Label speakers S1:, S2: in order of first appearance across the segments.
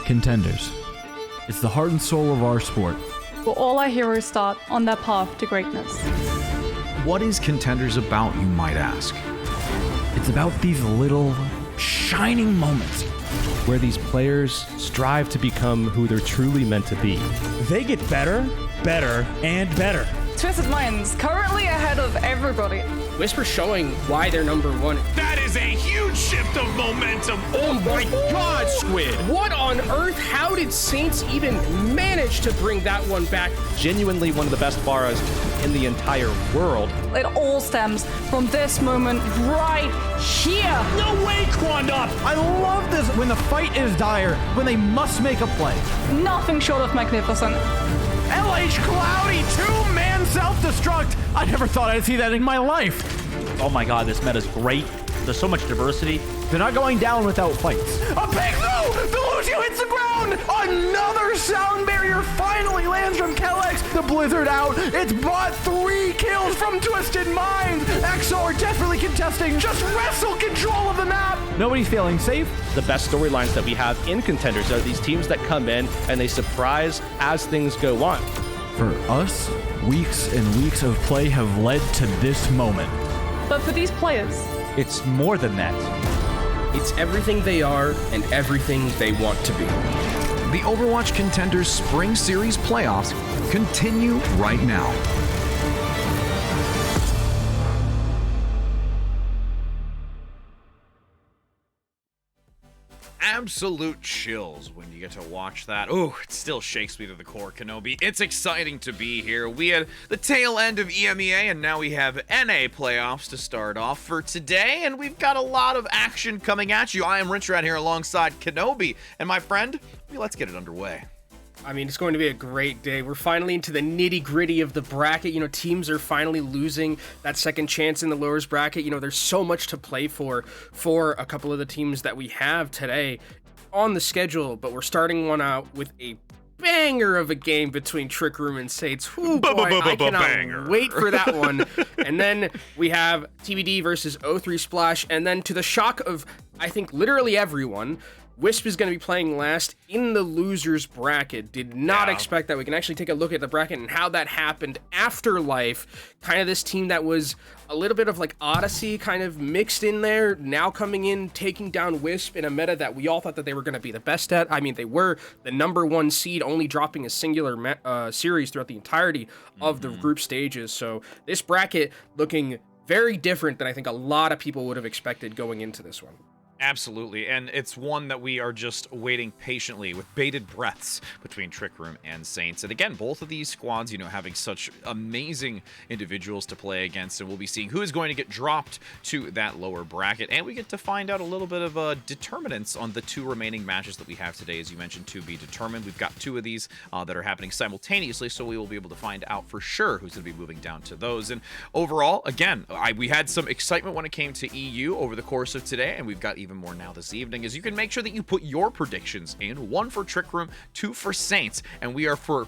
S1: Contenders. It's the heart and soul of our sport.
S2: Where all our heroes start on their path to greatness.
S3: What is Contenders about, you might ask?
S1: It's about these little shining moments
S4: where these players strive to become who they're truly meant to be.
S5: They get better, better, and better.
S2: Twisted Minds, currently ahead of everybody.
S6: Whisper showing why they're number one.
S7: That is a huge shift of momentum.
S6: Oh my God, Squid. What on earth? How did Saints even manage to bring that one back?
S4: Genuinely one of the best Pharahs in the entire world.
S2: It all stems from this moment right here.
S5: No way, Quandop!
S8: I love this when the fight is dire, when they must make a play.
S2: Nothing short of magnificent.
S8: LH Cloudy, two-man self-destruct. I never thought I'd see that in my life.
S9: Oh my God, this meta's great. There's so much diversity.
S8: They're not going down without fights. A big no! The Lucio hits the ground! Another sound barrier finally lands from Kellex. The Blizzard out. It's bought 3 kills from Twisted Minds. XR desperately contesting. Just wrestle control of the map. Nobody's feeling safe.
S4: The best storylines that we have in Contenders are these teams that come in and they surprise as things go on.
S1: For us, weeks and weeks of play have led to this moment.
S2: But for these players,
S9: it's more than that.
S6: It's everything they are and everything they want to be.
S3: The Overwatch Contenders Spring Series playoffs continue right now.
S10: Absolute chills when you get to watch that. Oh, it still shakes me to the core, Kenobi. It's exciting to be here. We had the tail end of EMEA, and now we have NA playoffs to start off for today, and we've got a lot of action coming at you. I am Rinchrat here alongside Kenobi, and my friend, let's get it underway.
S6: I mean, it's going to be a great day. We're finally into the nitty-gritty of the bracket. You know, teams are finally losing that second chance in the lowers bracket. You know, there's so much to play for a couple of the teams that we have today on the schedule, but we're starting one out with a banger of a game between Trick Room and Saints. Ooh, boy, I cannot wait for that one. And then we have TBD versus O3 Splash, and then to the shock of, I think, literally everyone, Wisp is going to be playing last in the losers bracket. Did not expect that. We can actually take a look at the bracket and how that happened. Afterlife, kind of this team that was a little bit of like Odyssey kind of mixed in there, now coming in, taking down Wisp in a meta that we all thought that they were going to be the best at. I mean, they were the #1 seed, only dropping a singular series throughout the entirety of the group stages. So this bracket looking very different than I think a lot of people would have expected going into this one.
S10: Absolutely, and it's one that we are just waiting patiently with bated breaths between Trick Room and Saints. And again, both of these squads, you know, having such amazing individuals to play against, and we'll be seeing who is going to get dropped to that lower bracket. And we get to find out a little bit of determinants on the 2 remaining matches that we have today, as you mentioned, to be determined. We've got 2 of these that are happening simultaneously, so we will be able to find out for sure who's going to be moving down to those. And overall, again, we had some excitement when it came to EU over the course of today, and we've got even more now this evening, as you can make sure that you put your predictions in, 1 for Trick Room, 2 for Saints, and we are for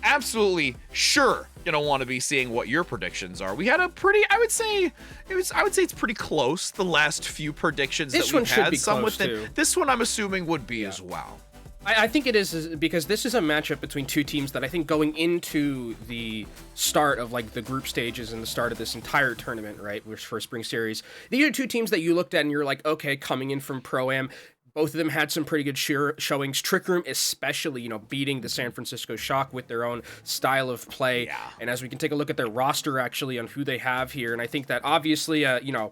S10: absolutely sure gonna want to be seeing what your predictions are. We had a pretty, I would say it's pretty close, the last few predictions
S6: this
S10: that we've
S6: one should
S10: had.
S6: be
S10: Some
S6: close
S10: within
S6: too.
S10: This one I'm assuming would be as well.
S6: I think it is because this is a matchup between 2 teams that I think going into the start of like the group stages and the start of this entire tournament, right, which for Spring Series, these are 2 teams that you looked at and you're like, okay, coming in from Pro-Am, both of them had some pretty good showings. Trick Room especially, you know, beating the San Francisco Shock with their own style of play. Yeah. And as we can take a look at their roster actually on who they have here, and I think that obviously, you know,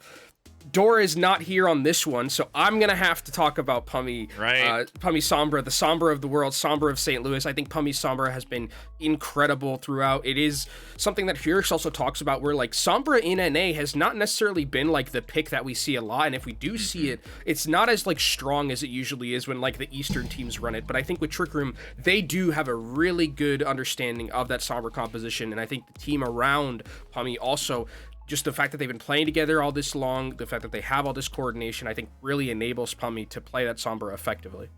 S6: Dora is not here on this one, so I'm going to have to talk about Pummy, Pummy Sombra, the Sombra of the world, Sombra of St. Louis. I think Pummy Sombra has been incredible throughout. It is something that Hirsch also talks about, where like Sombra in NA has not necessarily been like the pick that we see a lot, and if we do see it, it's not as like strong as it usually is when like the Eastern teams run it. But I think with Trick Room, they do have a really good understanding of that Sombra composition, and I think the team around Pummy also, just the fact that they've been playing together all this long, the fact that they have all this coordination, I think really enables Pummy to play that Sombra effectively.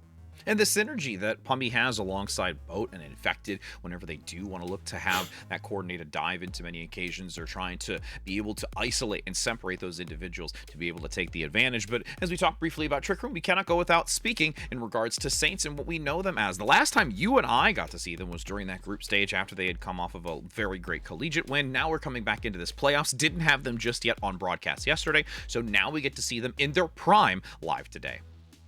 S10: And the synergy that Pumby has alongside Boat and Infected, whenever they do want to look to have that coordinated dive into many occasions, they're trying to be able to isolate and separate those individuals to be able to take the advantage. But as we talked briefly about Trick Room, we cannot go without speaking in regards to Saints and what we know them as. The last time you and I got to see them was during that group stage after they had come off of a very great collegiate win. Now we're coming back into this playoffs. Didn't have them just yet on broadcast yesterday, so now we get to see them in their prime live today.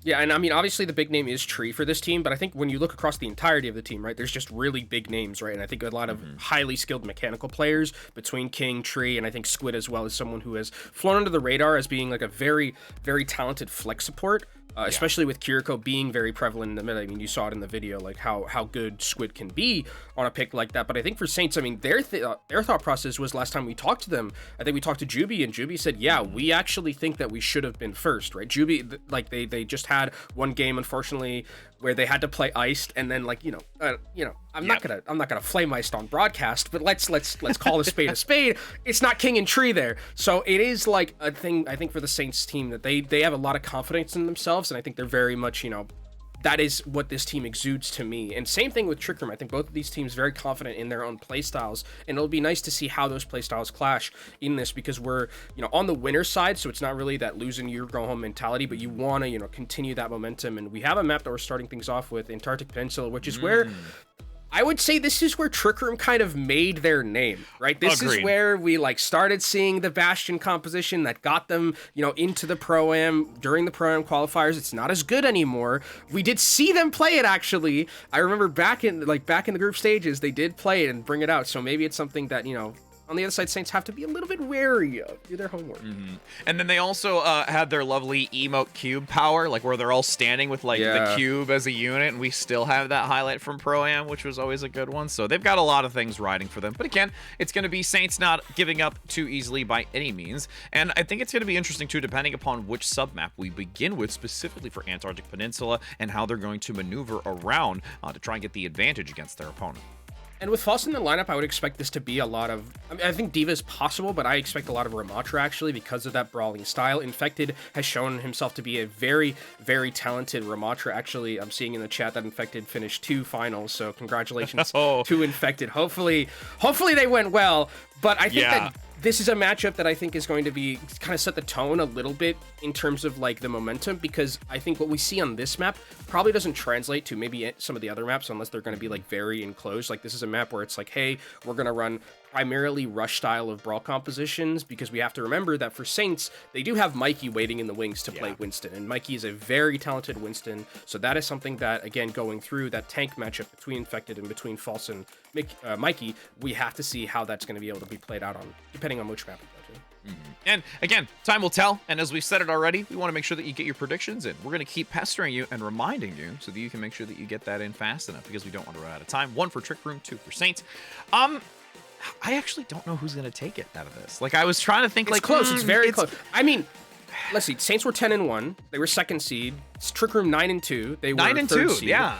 S6: Yeah, and I mean, obviously the big name is Tree for this team, but I think when you look across the entirety of the team, right, there's just really big names, right? And I think a lot of highly skilled mechanical players between King, Tree, and I think Squid as well as someone who has flown under the radar as being like a very, very talented flex support. Especially with Kiriko being very prevalent in the mid. I mean, you saw it in the video, like how good Squid can be on a pick like that. But I think for Saints, I mean, their thought process was last time we talked to them, I think we talked to Juby, and Juby said, yeah, we actually think that we should have been first, right? Juby, like they just had one game, unfortunately, where they had to play Iced, and then like I'm not gonna flame Iced on broadcast, but let's call a spade a spade. It's not King and Tree there, so it is like a thing I think for the Saints team that they have a lot of confidence in themselves, and I think they're very much that is what this team exudes to me. And same thing with Trick Room. I think both of these teams very confident in their own playstyles, and it'll be nice to see how those playstyles clash in this, because we're on the winner side, so it's not really that lose and you go home mentality, but you want to continue that momentum. And we have a map that we're starting things off with, Antarctic Peninsula, which is where I would say this is where Trick Room kind of made their name, right? This is where we started seeing the Bastion composition that got them, into the Pro-Am during the Pro-Am qualifiers. It's not as good anymore. We did see them play it, actually. I remember back in the group stages, they did play it and bring it out. So maybe it's something that, on the other side, Saints have to be a little bit wary of. Do their homework.
S10: And then they also had their lovely emote cube power, where they're all standing with the cube as a unit, and we still have that highlight from Pro-Am, which was always a good one. So they've got a lot of things riding for them. But again, it's going to be Saints not giving up too easily by any means. And I think it's going to be interesting too, depending upon which submap we begin with, specifically for Antarctic Peninsula, and how they're going to maneuver around to try and get the advantage against their opponent.
S6: And with False in the lineup, I would expect this to be a lot of... I think D.Va is possible, but I expect a lot of Ramatra, actually, because of that brawling style. Infected has shown himself to be a very, very talented Ramatra. Actually, I'm seeing in the chat that Infected finished 2 finals, so congratulations to Infected. Hopefully they went well, but I think that this is a matchup that I think is going to be kind of set the tone a little bit in terms of the momentum, because I think what we see on this map probably doesn't translate to maybe some of the other maps unless they're going to be very enclosed. This is a map where it's hey, we're going to run primarily rush style of brawl compositions, because we have to remember that for Saints, they do have Mikey waiting in the wings to play Winston, and Mikey is a very talented Winston, so that is something that, again, going through that tank matchup between Infected and between False and Mikey, we have to see how that's going to be able to be played out on, depending on which map we go to.
S10: And again, time will tell, and as we've said it already, we want to make sure that you get your predictions in. We're going to keep pestering you and reminding you so that you can make sure that you get that in fast enough, because we don't want to run out of time. 1 for Trick Room, 2 for Saints. I actually don't know who's going to take it out of this. I was trying to think,
S6: it's close. It's very close. I mean, let's see. Saints were 10-1. They were 2nd seed. Trick Room 9-2. They were 3rd seed.
S10: Yeah.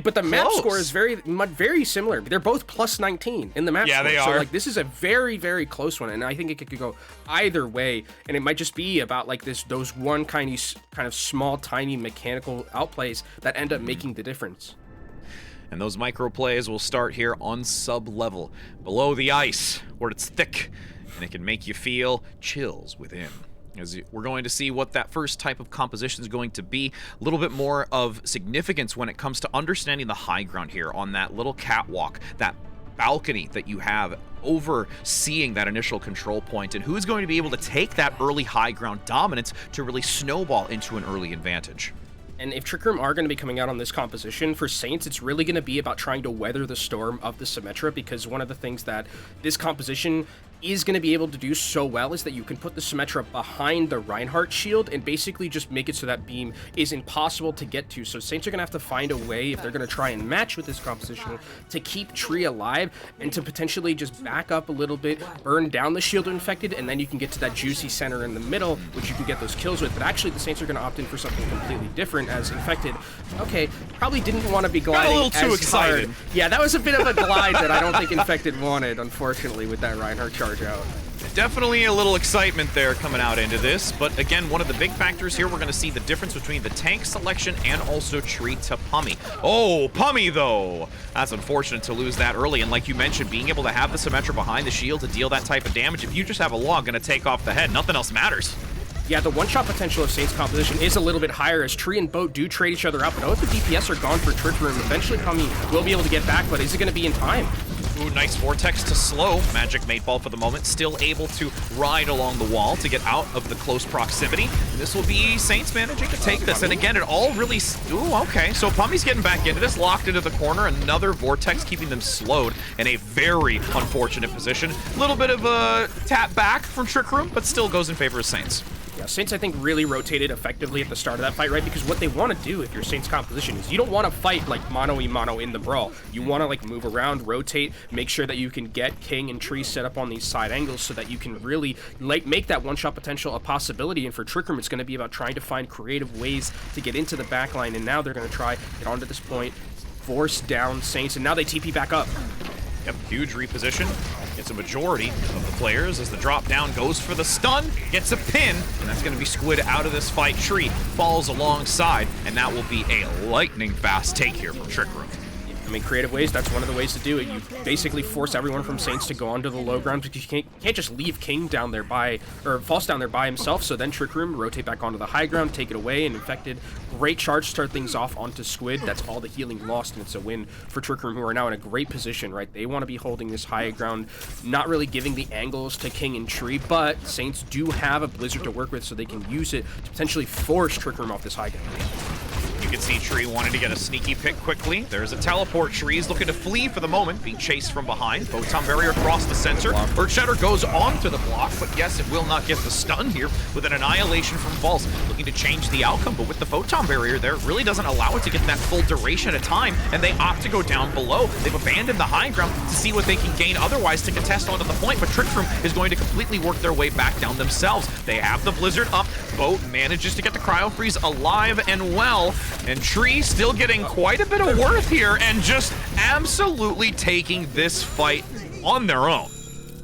S6: But the map score is very similar. They're both plus 19 in the map score.
S10: Yeah, they are.
S6: So this is a very, very close one, and I think it could go either way. And it might just be about those one kind of small, tiny mechanical outplays that end up making the difference.
S10: And those micro plays will start here on sub level, below the ice, where it's thick, and it can make you feel chills within. As we're going to see what that first type of composition is going to be, a little bit more of significance when it comes to understanding the high ground here on that little catwalk, that balcony that you have overseeing that initial control point, and who's going to be able to take that early high ground dominance to really snowball into an early advantage.
S6: And if Trick Room are going to be coming out on this composition, for Saints, it's really going to be about trying to weather the storm of the Symmetra, because one of the things that this composition is going to be able to do so well is that you can put the Symmetra behind the Reinhardt shield and basically just make it so that beam is impossible to get to. So Saints are going to have to find a way, if they're going to try and match with this composition, to keep Tree alive and to potentially just back up a little bit, burn down the shield Infected, and then you can get to that juicy center in the middle, which you can get those kills with. But actually, the Saints are going to opt in for something completely different, as Infected, probably didn't want to be gliding
S10: a little too excited.
S6: Hard. Yeah, that was a bit of a glide that I don't think Infected wanted, unfortunately, with that Reinhardt charge. charge out.
S10: Definitely a little excitement there coming out into this, but again, one of the big factors here, we're going to see the difference between the tank selection and also Tree to Pummy. Oh, Pummy though! That's unfortunate to lose that early, and like you mentioned, being able to have the Symmetra behind the shield to deal that type of damage, if you just have a log going to take off the head, nothing else matters.
S6: Yeah, the one-shot potential of Saints' composition is a little bit higher as Tree and Boat do trade each other out, but the DPS are gone for Trick Room. Eventually, Pummy will be able to get back, but is it going to be in time?
S10: Ooh, nice Vortex to slow. Magic 8 Ball for the moment, still able to ride along the wall to get out of the close proximity. And this will be Saints managing to take this. And again, it all really... Ooh, okay. So Pummy's getting back into this, locked into the corner. Another Vortex keeping them slowed in a very unfortunate position. A little bit of a tap back from Trick Room, but still goes in favor of Saints.
S6: Yeah, Saints, I think, really rotated effectively at the start of that fight, right? Because what they want to do, if you're Saints composition, is you don't want to fight, like, mono-y-mono in the brawl. You want to, like, move around, rotate, make sure that you can get King and Tree set up on these side angles so that you can really, like, make that one-shot potential a possibility. And for Trick Room, it's going to be about trying to find creative ways to get into the backline. And now they're going to try get onto this point, force down Saints, and now they TP back up.
S10: Yep, huge reposition. Gets a majority of the players as the drop down goes for the stun, gets a pin, and that's going to be Squid out of this fight. Tree falls alongside, and that will be a lightning fast take here from Trick Room.
S6: I mean, creative ways, that's one of the ways to do it. You basically force everyone from Saints to go onto the low ground because you can't just leave King down there False down there by himself. So then Trick Room rotate back onto the high ground, take it away, and Infected, great charge, start things off onto Squid. That's all the healing lost, and it's a win for Trick Room, who are now in a great position, right? They want to be holding this high ground, not really giving the angles to King and Tree, but Saints do have a Blizzard to work with, so they can use it to potentially force Trick Room off this high ground.
S10: You can see Tree wanting to get a sneaky pick quickly. There's a teleport. Tree's looking to flee for the moment, being chased from behind. Photon Barrier across the center. Earthshatter goes onto the block, but yes, it will not get the stun here with an Annihilation from False. Looking to change the outcome, but with the Photon Barrier there, it really doesn't allow it to get that full duration at a time, and they opt to go down below. They've abandoned the high ground to see what they can gain otherwise to contest onto the point, but Trick Room is going to completely work their way back down themselves. They have the Blizzard up. Boat manages to get the Cryo Freeze alive and well, and Tree still getting quite a bit of worth here and just absolutely taking this fight on their own.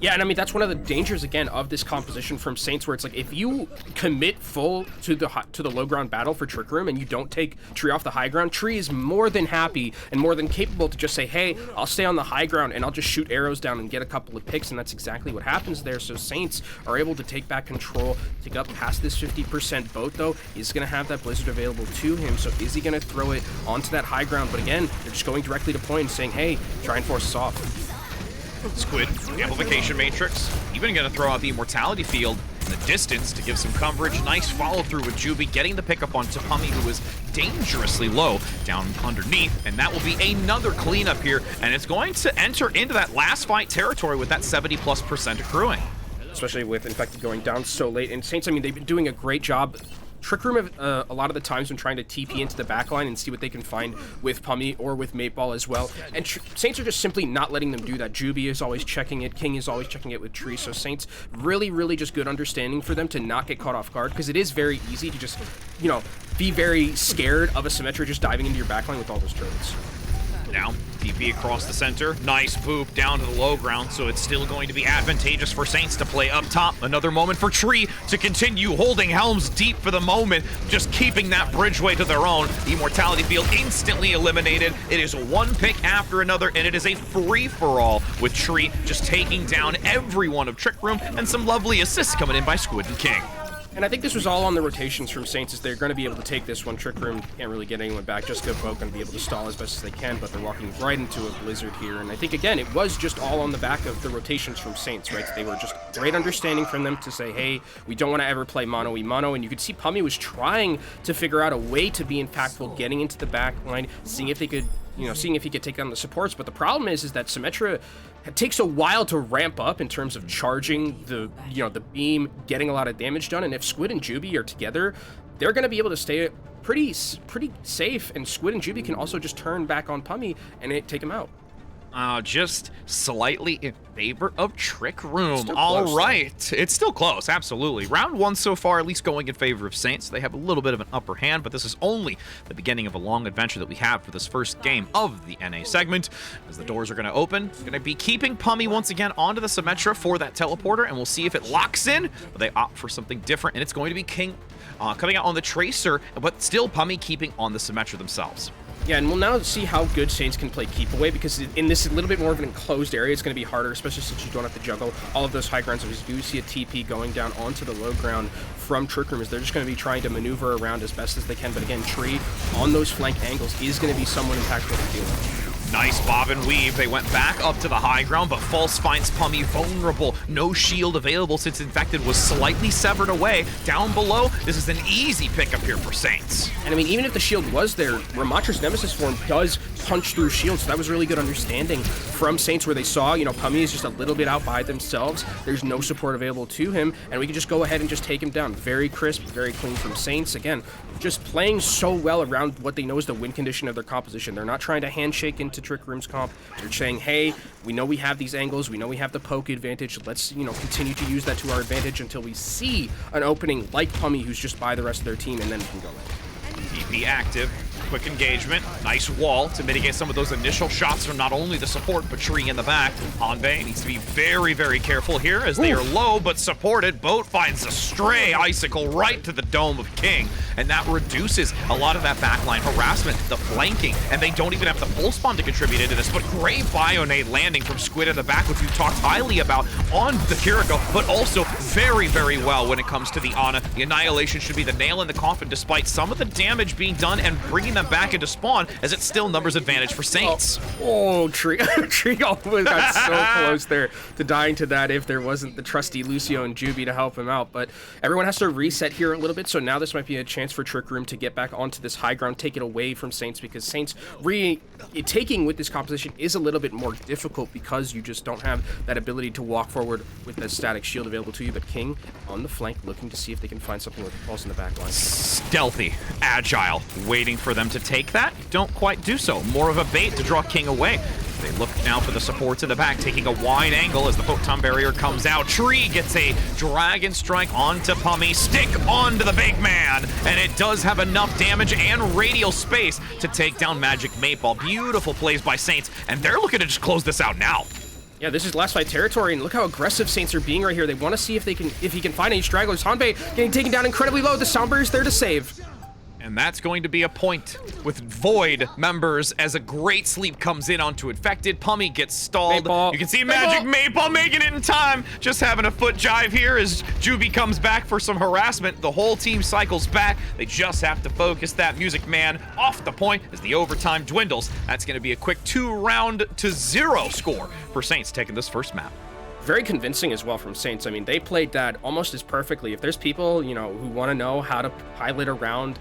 S6: Yeah, and I mean, that's one of the dangers, again, of this composition from Saints, where it's like, if you commit full to the low ground battle for Trick Room and you don't take Tree off the high ground, Tree is more than happy and more than capable to just say, hey, I'll stay on the high ground and I'll just shoot arrows down and get a couple of picks, and that's exactly what happens there. So Saints are able to take back control, take up past this 50%. Boat, though, is going to have that Blizzard available to him, so is he going to throw it onto that high ground? But again, they're just going directly to point and saying, hey, try and force us off.
S10: Squid, Amplification Matrix, even going to throw out the Immortality Field in the distance to give some coverage. Nice follow-through with Juby, getting the pickup on Pummy, who is dangerously low down underneath, and that will be another cleanup here, and it's going to enter into that last fight territory with that 70+% accruing.
S6: Especially with Infected going down so late. And Saints, I mean, they've been doing a great job. Trick Room, a lot of the times when trying to TP into the backline and see what they can find with Pummy or with Mateball as well. And Saints are just simply not letting them do that. Juby is always checking it. King is always checking it with Tree. So Saints, really, really just good understanding for them to not get caught off guard, because it is very easy to just, you know, be very scared of a Symmetra just diving into your backline with all those turrets.
S10: Now, TP across the center. Nice boop down to the low ground, so it's still going to be advantageous for Saints to play up top. Another moment for Tree to continue holding Helms deep for the moment, just keeping that bridgeway to their own. The Immortality Field instantly eliminated. It is one pick after another, and it is a free-for-all with Tree just taking down every one of Trick Room, and some lovely assists coming in by Squid and King.
S6: And I think this was all on the rotations from Saints, as they're going to be able to take this one. Trick Room can't really get anyone back. Just Good Folk going to be able to stall as best as they can, but they're walking right into a Blizzard here. And I think, again, it was just all on the back of the rotations from Saints, right? They were just great understanding from them to say, hey, we don't want to ever play mono-y-mono. And you could see Pummy was trying to figure out a way to be impactful, getting into the back line, seeing if they could, you know, seeing if he could take down the supports. But the problem is that Symmetra, it takes a while to ramp up in terms of charging the, you know, the beam, getting a lot of damage done. And if Squid and Juby are together, they're going to be able to stay pretty safe. And Squid and Juby can also just turn back on Pummy and take him out.
S10: Just slightly in favor of Trick Room.
S6: Still
S10: All
S6: close,
S10: right. It's still close, absolutely. Round 1 so far, at least going in favor of Saints. They have a little bit of an upper hand, but this is only the beginning of a long adventure that we have for this first game of the NA segment. As the doors are going to open, going to be keeping Pummy once again onto the Symmetra for that teleporter, and we'll see if it locks in, but they opt for something different, and it's going to be King coming out on the Tracer, but still Pummy keeping on the Symmetra themselves.
S6: Yeah, and we'll now see how good Saints can play keep away, because in this little bit more of an enclosed area, it's going to be harder, especially since you don't have to juggle all of those high grounds. So we do see a TP going down onto the low ground from Trick Room, as they're just going to be trying to maneuver around as best as they can. But again, Tree on those flank angles is going to be somewhat impactful to deal with.
S10: Nice bob and weave. They went back up to the high ground, but False finds Pummy vulnerable. No shield available since Infected was slightly severed away. Down below, this is an easy pickup here for Saints.
S6: And I mean, even if the shield was there, Ramatra's Nemesis form does punch through shields, so that was really good understanding from Saints, where they saw, you know, Pummy is just a little bit out by themselves. There's no support available to him, and we can just go ahead and just take him down. Very crisp, very clean from Saints. Again, just playing so well around what they know is the win condition of their composition. They're not trying to handshake into Trick Room's comp. They're saying, hey, we know we have these angles, we know we have the poke advantage, let's, you know, continue to use that to our advantage until we see an opening like Pummy, who's just by the rest of their team, and then we can go in.
S10: TP active. Quick engagement, nice wall to mitigate some of those initial shots from not only the support, but Tree in the back. Hanbei needs to be very, very careful here as they are low, but supported. Boat finds a stray icicle right to the dome of King, and that reduces a lot of that backline harassment, the flanking, and they don't even have the pulse bomb to contribute into this, but great Bionade landing from Squid in the back, which we've talked highly about on the Kiriko, but also very, very well when it comes to the Ana. The Annihilation should be the nail in the coffin, despite some of the damage being done and bringing them back into spawn, as it's still numbers advantage for Saints.
S6: Oh, Tree almost got so close there to dying to that if there wasn't the trusty Lucio and Juby to help him out. But everyone has to reset here a little bit, so now this might be a chance for Trick Room to get back onto this high ground, take it away from Saints, because Saints taking with this composition is a little bit more difficult because you just don't have that ability to walk forward with the static shield available to you. But King on the flank, looking to see if they can find something with the pulse in the back line.
S10: Stealthy, agile, waiting for them to take that. Don't quite do so. More of a bait to draw King away. They look now for the supports in the back, taking a wide angle as the photon barrier comes out. Tree gets a dragon strike onto Pummy, stick onto the big man, and it does have enough damage and radial space to take down Magic Maypole. Beautiful plays by Saints, and they're looking to just close this out now.
S6: Yeah, this is last fight territory, and look how aggressive Saints are being right here. They want to see if he can find any stragglers. Hanbei getting taken down incredibly low. The Sound Barrier's there to save.
S10: And that's going to be a point with Void members as a great sleep comes in onto Infected. Pummy gets stalled.
S6: Maypole.
S10: You can see Magic Maypole making it in time. Just having a foot jive here as Juby comes back for some harassment. The whole team cycles back. They just have to focus that Music Man off the point as the overtime dwindles. That's going to be a quick 2-0 score for Saints taking this first map.
S6: Very convincing as well from Saints. I mean, they played that almost as perfectly. If there's people, you know, who want to know how to pilot around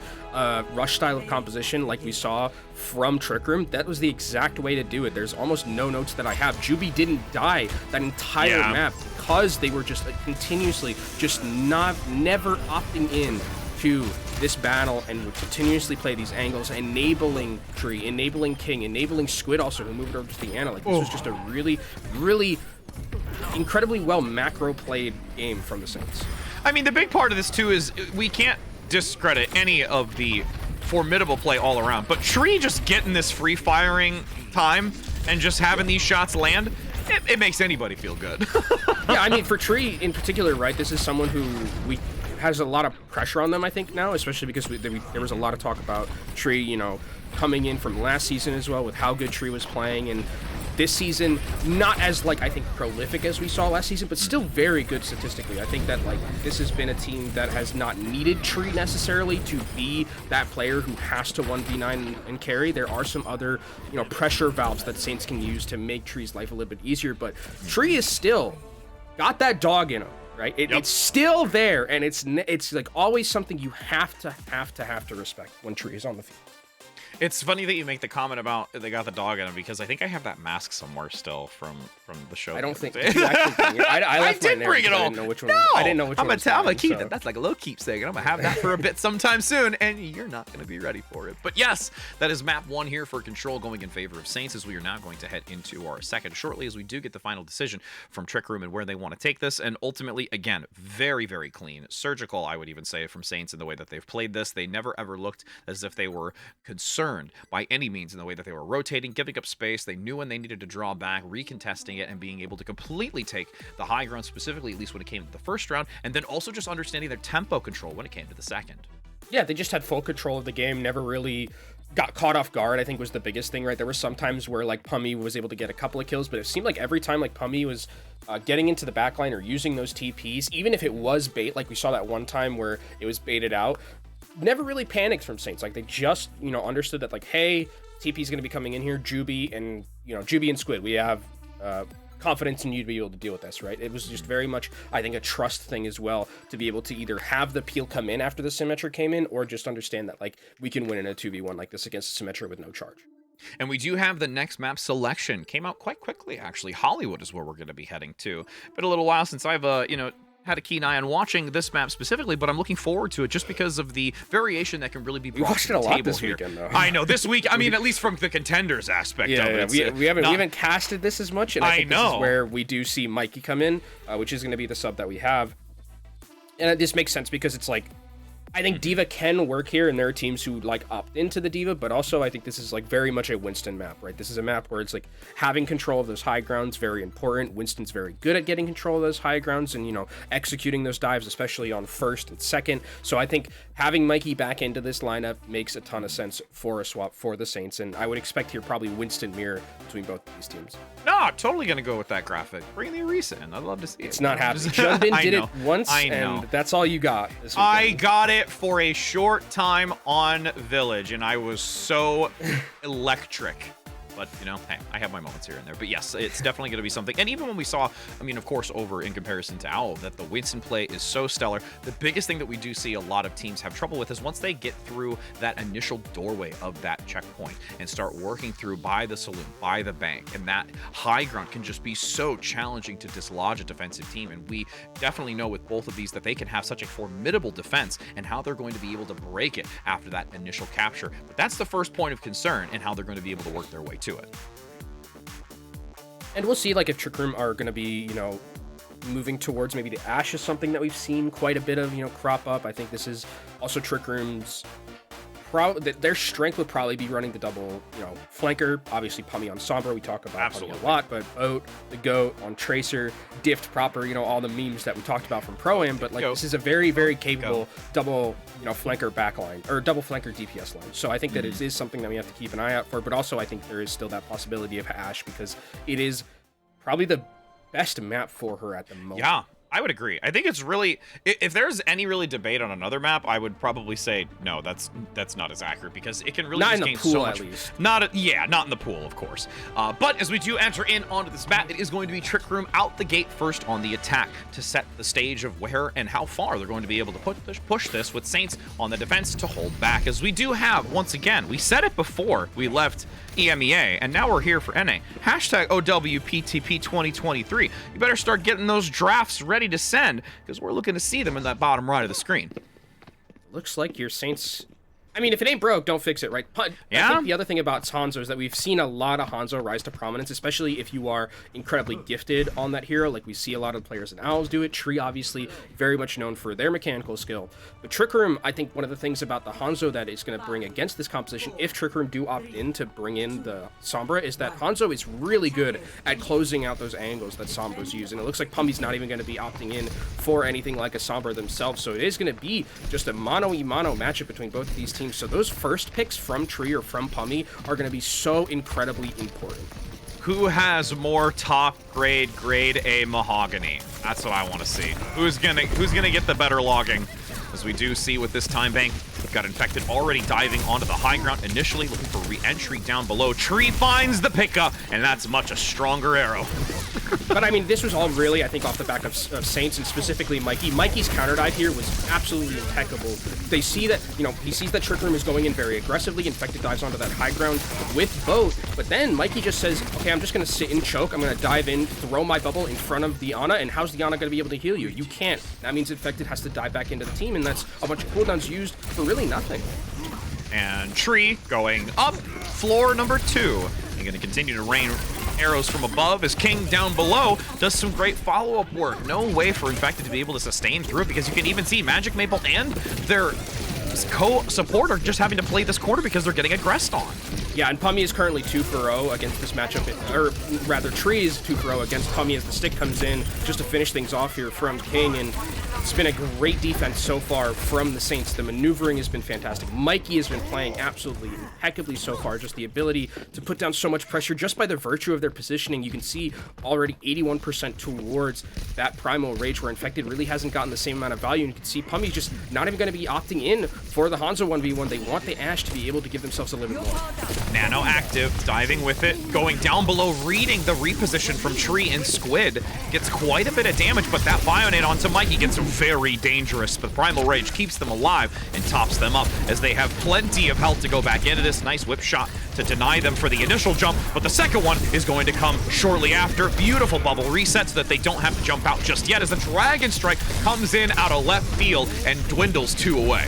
S6: rush style of composition like we saw from Trick Room, that was the exact way to do it. There's almost no notes that I have. Juby didn't die that entire map because they were just continuously just never opting in to this battle and would continuously play these angles, enabling Tree, enabling King, enabling Squid also, who moved over to the Ana. Like, this was just a really, really incredibly well macro played game from the Saints.
S10: I mean, the big part of this too is we can't discredit any of the formidable play all around, but Tree just getting this free firing time and just having these shots land, it makes anybody feel good.
S6: Yeah, I mean, for Tree in particular, right, this is someone who has a lot of pressure on them, I think, now, especially because there was a lot of talk about Tree, you know, coming in from last season as well with how good Tree was playing, and this season, not as, like, I think prolific as we saw last season, but still very good statistically. I think that, like, this has been a team that has not needed Tree necessarily to be that player who has to 1v9 and carry. There are some other, you know, pressure valves that Saints can use to make Tree's life a little bit easier, but Tree is still got that dog in him, right? It's still there, and it's like always something you have to respect when Tree is on the field.
S10: It's funny that you make the comment about they got the dog in him, because I think I have that mask somewhere still from the show.
S6: I don't think did you actually bring it? I left
S10: did
S6: mine
S10: bring it
S6: there
S10: all.
S6: because I didn't know which one.
S10: No,
S6: I didn't know which one.
S10: I'm gonna keep
S6: so.
S10: it. That's like a little keepsake, and I'm gonna have that for a bit sometime soon, and you're not gonna be ready for it. But yes, that is map 1 here for Control, going in favor of Saints, as we are now going to head into our second shortly, as we do get the final decision from Trick Room and where they want to take this. And ultimately, again, very, very clean, surgical, I would even say, from Saints in the way that they've played this. They never ever looked as if they were concerned by any means in the way that they were rotating, giving up space. They knew when they needed to draw back, recontesting it, and being able to completely take the high ground, specifically at least when it came to the first round, and then also just understanding their tempo control when it came to the second.
S6: Yeah, they just had full control of the game, never really got caught off guard, I think was the biggest thing, right? There were some times where like Pummy was able to get a couple of kills, but it seemed like every time like Pummy was getting into the backline or using those TPs, even if it was bait, like we saw that one time where it was baited out, never really panicked from Saints. Like they just, understood that like, hey, TP is going to be coming in here, Juby and Squid, we have confidence in you to be able to deal with this, right? It was just very much, I think, a trust thing as well, to be able to either have the peel come in after the Symmetra came in, or just understand that like we can win in a 2v1 like this against a Symmetra with no charge.
S10: And we do have the next map selection. Came out quite quickly, actually. Hollywood is where we're going to be heading to. Been a little while since I've, had a keen eye on watching this map specifically, but I'm looking forward to it just because of the variation that can really be brought to the table
S6: this
S10: here.
S6: Weekend, though.
S10: I know, this week, I mean, at least from the Contenders aspect of it.
S6: Yeah, we haven't casted this as much, and I think this is where we do see Mikey come in, which is going to be the sub that we have. And this makes sense because it's like, I think D.Va can work here, and there are teams who like opt into the D.Va, but also I think this is like very much a Winston map, right? This is a map where it's like having control of those high grounds, very important. Winston's very good at getting control of those high grounds and, executing those dives, especially on first and second. So I think having Mikey back into this lineup makes a ton of sense for a swap for the Saints, and I would expect here probably Winston mirror between both of these teams.
S10: No, I'm totally going to go with that graphic. Bring the Orisa in. I'd love to see it.
S6: It's not happening. Jundin did it once, and that's all you got this weekend.
S10: I got it for a short time on Village, and I was so electric. But, hey, I have my moments here and there. But yes, it's definitely going to be something. And even when we saw, of course, over in comparison to Owl, that the Winston play is so stellar, the biggest thing that we do see a lot of teams have trouble with is once they get through that initial doorway of that checkpoint and start working through by the saloon, by the bank, and that high ground can just be so challenging to dislodge a defensive team. And we definitely know with both of these that they can have such a formidable defense, and how they're going to be able to break it after that initial capture. But that's the first point of concern, and how they're going to be able to work their way to it.
S6: And we'll see, like, if Trick Room are going to be, moving towards maybe the Ashe is something that we've seen quite a bit of, crop up. I think this is also Trick Room's their strength would probably be running the double, flanker. Obviously, Pummy on Sombra, we talk about Pummy a lot, but Oat, the GOAT on Tracer, Dift proper, all the memes that we talked about from Pro-Am, but like this is a very, very capable double, flanker backline, or double flanker DPS line. So I think that it is something that we have to keep an eye out for, but also I think there is still that possibility of Ashe, because it is probably the best map for her at the moment.
S10: Yeah. I would agree. I think it's really, if there's any really debate on another map, I would probably say no. That's not as accurate, because it can really
S6: not
S10: just
S6: in
S10: gain
S6: the pool,
S10: so much.
S6: at least.
S10: Not in the pool, of course. But as we do enter in onto this map, it is going to be Trick Room out the gate first on the attack to set the stage of where and how far they're going to be able to push this, with Saints on the defense to hold back. As we do have, once again, we said it before we left EMEA, and now we're here for NA. Hashtag OWPTP 2023. You better start getting those drafts ready to send, because we're looking to see them in that bottom right of the screen.
S6: Looks like your Saints... I mean, if it ain't broke, don't fix it, right?
S10: Yeah?
S6: I think the other thing about Hanzo is that we've seen a lot of Hanzo rise to prominence, especially if you are incredibly gifted on that hero. Like, we see a lot of players in Owls do it. Tree, obviously, very much known for their mechanical skill. But Trick Room, I think one of the things about the Hanzo that is going to bring against this composition, if Trick Room do opt in to bring in the Sombra, is that Hanzo is really good at closing out those angles that Sombra's use. And it looks like Pummy's not even going to be opting in for anything like a Sombra themselves. So it is going to be just a mono-y-mono matchup between both of these teams. So those first picks from Tree or from Pummy are going to be so incredibly important.
S10: Who has more top grade A mahogany? That's what I want to see. Who's gonna get the better logging? As we do see with this time bank got Infected already diving onto the high ground initially, looking for re-entry down below. Tree finds the pickup, and that's much a stronger arrow.
S6: But I mean, this was all really, I think, off the back of Saints and specifically Mikey. Mikey's counter dive here was absolutely impeccable. They see that, you know, he sees that Trick Room is going in very aggressively. Infected dives onto that high ground with Boat, but then Mikey just says, okay, I'm just going to sit and choke. I'm going to dive in, throw my bubble in front of the Ana, and how's the Ana going to be able to heal you? You can't. That means Infected has to dive back into the team, and that's a bunch of cooldowns used for really nothing.
S10: And Tree going up, floor number 2. You're going to continue to rain arrows from above as King down below does some great follow-up work. No way for Infected to be able to sustain through it, because you can even see Magic Maple and their co-support are just having to play this corner because they're getting aggressed on.
S6: Yeah, and Pummy is currently 2-for-0 against this matchup, or rather Tree is 2-for-0 against Pummy as the stick comes in just to finish things off here from King, and it's been a great defense so far from the Saints. The maneuvering has been fantastic. Mikey has been playing absolutely impeccably so far. Just the ability to put down so much pressure just by the virtue of their positioning. You can see already 81% towards that Primal Rage, where Infected really hasn't gotten the same amount of value. And you can see Pummy just not even going to be opting in for the Hanzo 1v1. They want the Ashe to be able to give themselves a little bit more.
S10: Nano active, diving with it, going down below, reading the reposition from Tree, and Squid gets quite a bit of damage, but that Bionade onto Mikey gets very dangerous. But Primal Rage keeps them alive and tops them up as they have plenty of health to go back into this. Nice whip shot to deny them for the initial jump, but the second one is going to come shortly after. Beautiful bubble reset so that they don't have to jump out just yet as the Dragon Strike comes in out of left field and dwindles 2 away.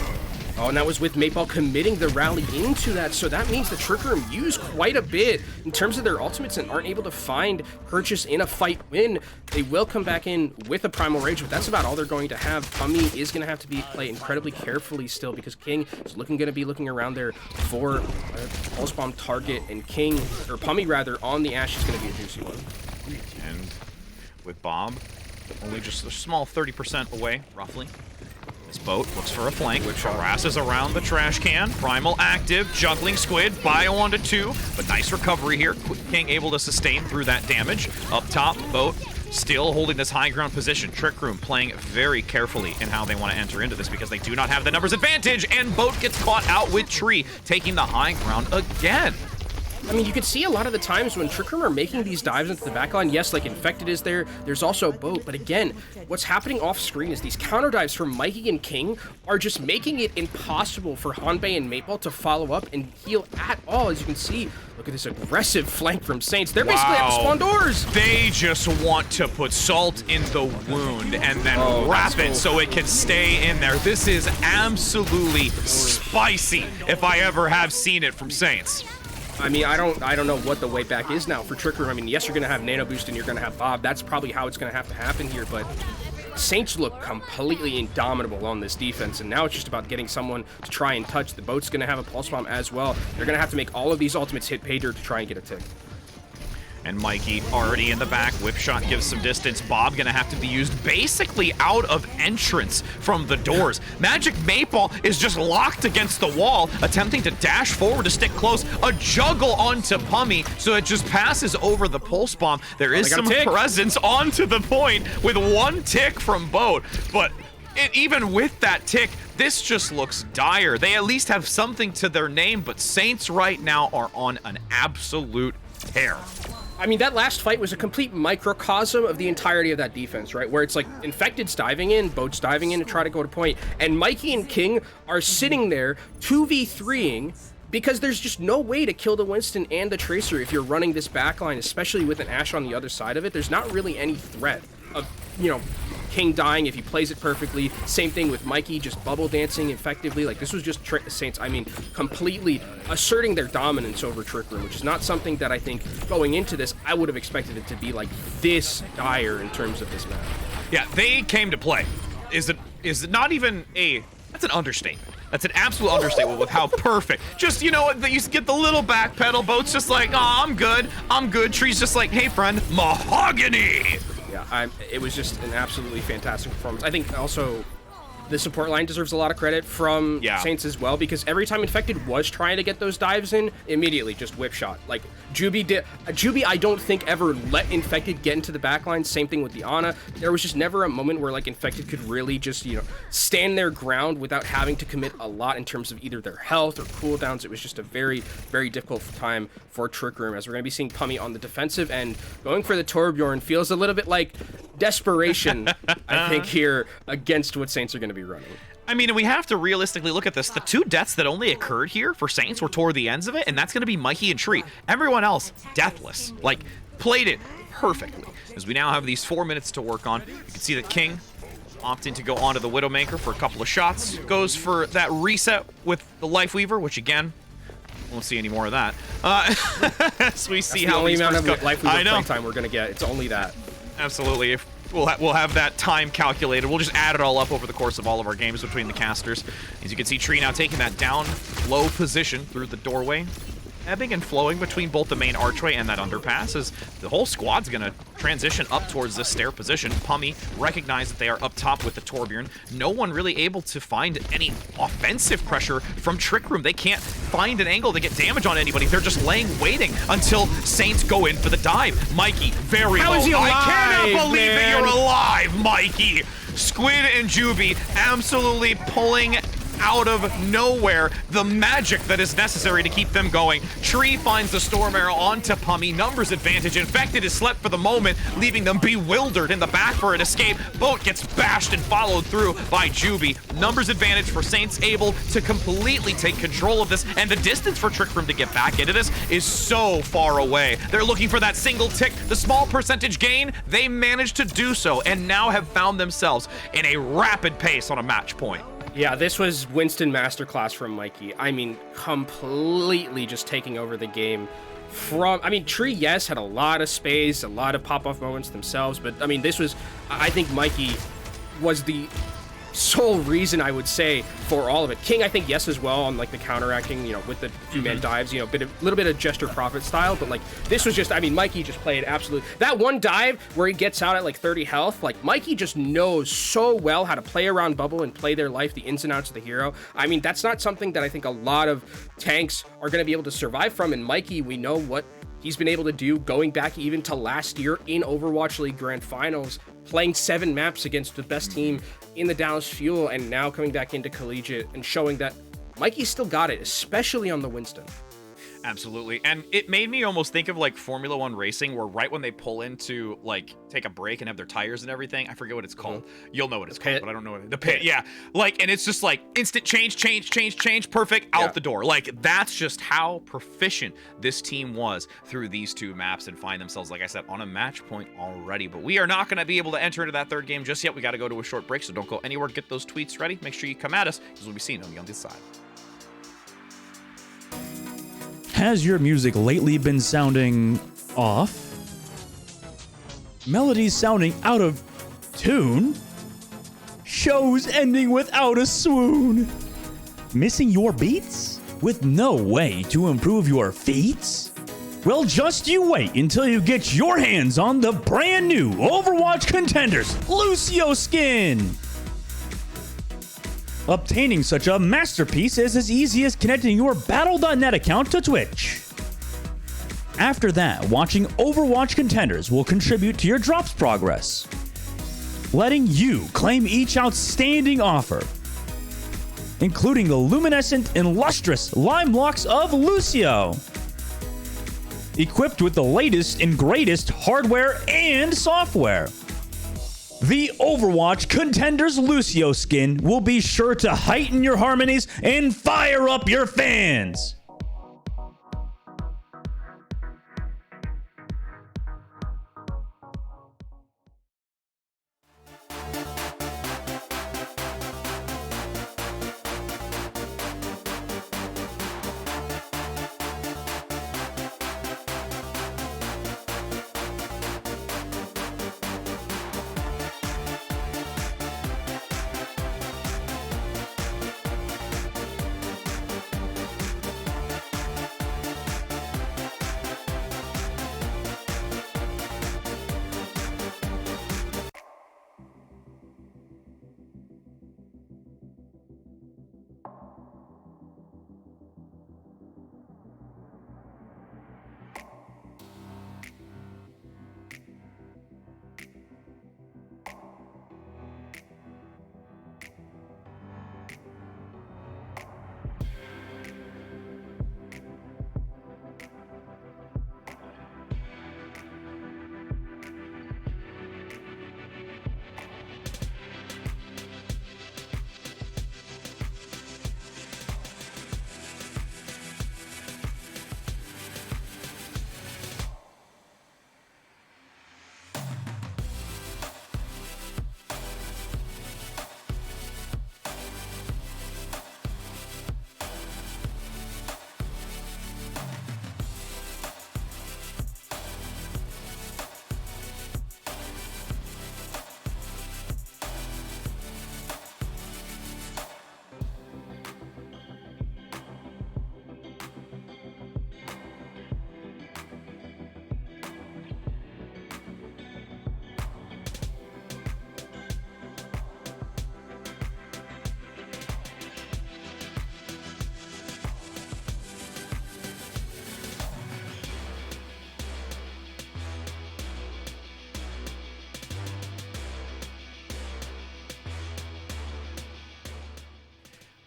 S6: Oh, and that was with Maypal committing the rally into that, so that means the Trick Room used quite a bit in terms of their ultimates and aren't able to find Purchase in a fight win. They will come back in with a Primal Rage, but that's about all they're going to have. Pummy is going to have to play incredibly carefully still, because King is going to be looking around there for a Pulse Bomb target, and King, or Pummy rather, on the Ashe is going to be a juicy one.
S10: And with Bob, only just a small 30% away, roughly. This Boat looks for a flank, which harasses around the trash can. Primal active, juggling Squid, bio onto 2, but nice recovery here. King able to sustain through that damage. Up top, Boat still holding this high ground position. Trick Room playing very carefully in how they want to enter into this because they do not have the numbers advantage, and Boat gets caught out with Tree, taking the high ground again.
S6: I mean, you could see a lot of the times when Trick Room are making these dives into the backline, yes, like Infected is there, there's also Boat, but again, what's happening off screen is these counter dives from Mikey and King are just making it impossible for Hanbei and Maple to follow up and heal at all. As you can see, look at this aggressive flank from Saints. They're basically at the spawn doors.
S10: They just want to put salt in the wound and then wrap it so it can stay in there. This is absolutely spicy if I ever have seen it from Saints.
S6: I mean, I don't know what the way back is now for Trick Room. I mean, yes, you're going to have Nano Boost and you're going to have Bob. That's probably how it's going to have to happen here, but Saints look completely indomitable on this defense, and now it's just about getting someone to try and touch. The Boat's going to have a Pulse Bomb as well. They're going to have to make all of these ultimates hit pay dirt to try and get a tick.
S10: And Mikey already in the back. Whip shot gives some distance. Bob gonna have to be used basically out of entrance from the doors. Magic Maple is just locked against the wall, attempting to dash forward to stick close. A juggle onto Pummy, so it just passes over the Pulse Bomb. There is some presence onto the point with one tick from Boat, but even with that tick, this just looks dire. They at least have something to their name, but Saints right now are on an absolute tear.
S6: I mean, that last fight was a complete microcosm of the entirety of that defense, right? Where it's like Infected's diving in, Boat's diving in to try to go to point, and Mikey and King are sitting there 2v3ing because there's just no way to kill the Winston and the Tracer if you're running this backline, especially with an Ashe on the other side of it. There's not really any threat of, you know, King dying if he plays it perfectly. Same thing with Mikey just bubble dancing effectively. Like, this was just Saints, I mean, completely asserting their dominance over Trick Room, which is not something that I think going into this I would have expected it to be like this dire in terms of this map.
S10: Yeah, they came to play. Is it not even a... That's an understatement. That's an absolute understatement with how perfect. Just, you know what, you get the little back pedal. Boat's just like, oh, I'm good. Tree's just like, hey, friend, mahogany.
S6: Yeah, it was just an absolutely fantastic performance. I think also the support line deserves a lot of credit from
S10: Yeah.
S6: Saints as well, because every time Infected was trying to get those dives in, immediately just whip shot. Like Juby, I don't think ever let Infected get into the backline. Same thing with the Ana. There was just never a moment where like Infected could really just, you know, stand their ground without having to commit a lot in terms of either their health or cooldowns. It was just a very, very difficult time for Trick Room, as we're going to be seeing Pummy on the defensive end. Going for the Torbjorn feels a little bit like desperation, I think, here against what Saints are going to be running.
S10: I mean, we have to realistically look at this. The two deaths that only occurred here for Saints were toward the ends of it, and that's going to be Mikey and Tree. Everyone else, deathless. Like, played it perfectly. As we now have these 4 minutes to work on, you can see that King opting to go onto the Widowmaker for a couple of shots. Goes for that reset with the Life Weaver, which again, won't see any more of that. As we see
S6: That's
S10: how
S6: the only
S10: these
S6: amount
S10: first
S6: of Life Weaver
S10: I know.
S6: playtime we're going to get. It's only that.
S10: Absolutely. If we'll have that time calculated. We'll just add it all up over the course of all of our games between the casters. As you can see, Tree now taking that down low position through the doorway, ebbing and flowing between both the main archway and that underpass, as the whole squad's gonna transition up towards this stair position. Pummy recognize that they are up top with the Torbjorn. No one really able to find any offensive pressure from Trick Room. They can't find an angle to get damage on anybody. They're just laying waiting until Saints go in for the dive. Mikey, very
S6: How
S10: low.
S6: is he alive,
S10: I cannot believe that
S6: man?
S10: you're alive, Mikey. Squid and Juby absolutely pulling out of nowhere the magic that is necessary to keep them going. Tree finds the Storm Arrow onto Pummy. Numbers advantage. Infected is slept for the moment, leaving them bewildered in the back for an escape. Boat gets bashed and followed through by Juby. Numbers advantage for Saints, able to completely take control of this, and the distance for Trick Room to get back into this is so far away. They're looking for that single tick, the small percentage gain. They managed to do so, and now have found themselves in a rapid pace on a match point.
S6: Yeah, this was Winston masterclass from Mikey. I mean, completely just taking over the game. Tree, yes, had a lot of space, a lot of pop-off moments themselves, but I mean, this was, I think Mikey was the sole reason, I would say, for all of it. King, I think, yes, as well, on like the counteracting, you know, with the few-man dives, you know, a little bit of Jester Prophet style, but like, this was just, I mean, Mikey just played absolutely, that one dive where he gets out at like 30 health, like, Mikey just knows so well how to play around bubble and play their life, the ins and outs of the hero. I mean, that's not something that I think a lot of tanks are going to be able to survive from, and Mikey, we know what he's been able to do, going back even to last year in Overwatch League Grand Finals, playing 7 maps against the best team in the Dallas Fuel, and now coming back into Collegiate and showing that Mikey's still got it, especially on the Winston.
S10: Absolutely. And it made me almost think of like Formula One racing, where right when they pull into like take a break and have their tires and everything, I forget what it's called. You'll know what it's called, but I don't know what the pit. Yeah. Like, and it's just like instant change, perfect, out the door. Like, that's just how proficient this team was through these 2 maps, and find themselves, like I said, on a match point already. But we are not going to be able to enter into that third game just yet. We got to go to a short break, so don't go anywhere. Get those tweets ready. Make sure you come at us, because we'll be seeing them on this side.
S5: Has your music lately been sounding off? Melodies sounding out of tune? Shows ending without a swoon? Missing your beats? With no way to improve your feats? Well, just you wait until you get your hands on the brand new Overwatch Contenders Lucio skin! Obtaining such a masterpiece is as easy as connecting your Battle.net account to Twitch. After that, watching Overwatch Contenders will contribute to your drops progress, letting you claim each outstanding offer, including the luminescent and lustrous lime locks of Lucio, equipped with the latest and greatest hardware and software. The Overwatch Contenders Lucio skin will be sure to heighten your harmonies and fire up your fans.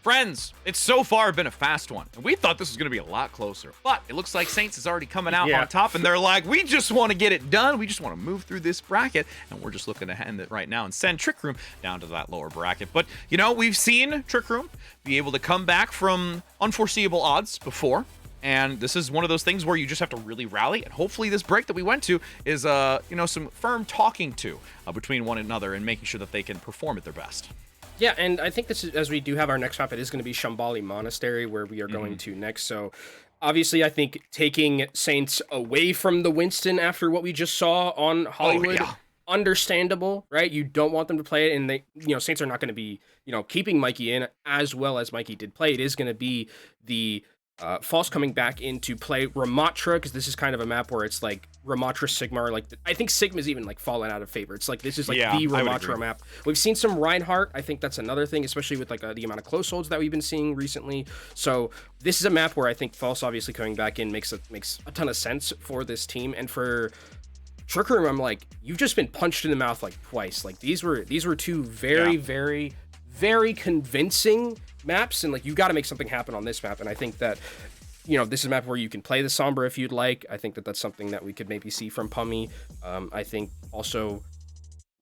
S10: Friends, it's so far been a fast one. And we thought this was going to be a lot closer. But it looks like Saints is already coming out on top, and they're like, we just want to get it done. We just want to move through this bracket, and we're just looking to end it right now and send Trick Room down to that lower bracket. But, you know, we've seen Trick Room be able to come back from unforeseeable odds before. And this is one of those things where you just have to really rally. And hopefully this break that we went to is, you know, some firm talking to between one another and making sure that they can perform at their best.
S6: Yeah, and I think this is, as we do have our next map, it is going to be Shambhali Monastery, where we are going to next. So obviously, I think taking Saints away from the Winston after what we just saw on Hollywood, understandable, right? You don't want them to play it, and they, you know, Saints are not going to be, you know, keeping Mikey in as well as Mikey did play. It is going to be the False coming back into play Ramatra, because this is kind of a map where it's like Ramatra, Sigmar, like I think Sigma's even like fallen out of favor. It's like this is like the Ramatra map. We've seen some Reinhardt. I think that's another thing, especially with like the amount of close holds that we've been seeing recently. So this is a map where I think False obviously coming back in makes a ton of sense for this team. And for Trick Room, I'm like, you've just been punched in the mouth like twice. Like these were two very convincing maps, and like you got to make something happen on this map. And I think that, you know, this is a map where you can play the Sombra if you'd like. I think that that's something that we could maybe see from Pummy. I think also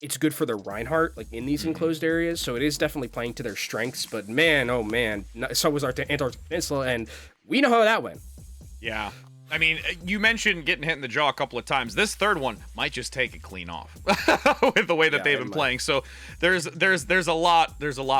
S6: it's good for the Reinhardt, like in these enclosed areas, so it is definitely playing to their strengths. But man, oh man, so was our Antarctic Peninsula, and we know how that went.
S10: Yeah. I mean, you mentioned getting hit in the jaw a couple of times. This third one might just take it clean off with the way that they've been playing. So there's a lot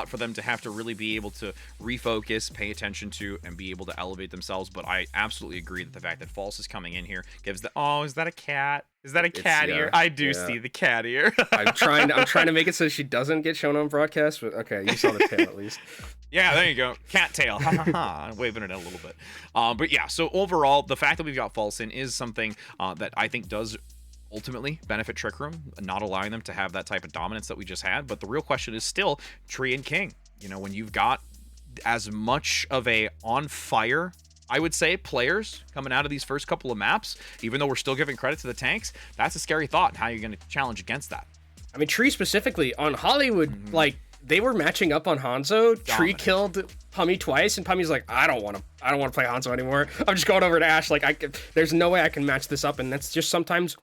S10: for them to have to really be able to refocus, pay attention to, and be able to elevate themselves. But I absolutely agree that the fact that False is coming in here gives the is that a cat? Is that a cat ear? I do see the cat ear.
S6: I'm trying to make it so she doesn't get shown on broadcast, but okay, you saw the tail at least.
S10: Yeah, there you go. Cat tail. Ha ha ha. I'm waving it a little bit. But yeah, so overall, the fact that we've got False in is something that I think does ultimately benefit Trick Room, not allowing them to have that type of dominance that we just had. But the real question is still Tree and King. You know, when you've got as much of a on fire, I would say, players coming out of these first couple of maps, even though we're still giving credit to the tanks, that's a scary thought, and how you're going to challenge against that.
S6: I mean, Tree specifically on Hollywood, like they were matching up on Hanzo. Tree killed Pummy twice, and Pummy's like, I don't want to play Hanzo anymore. I'm just going over to Ash. Like, there's no way I can match this up, and that's just sometimes.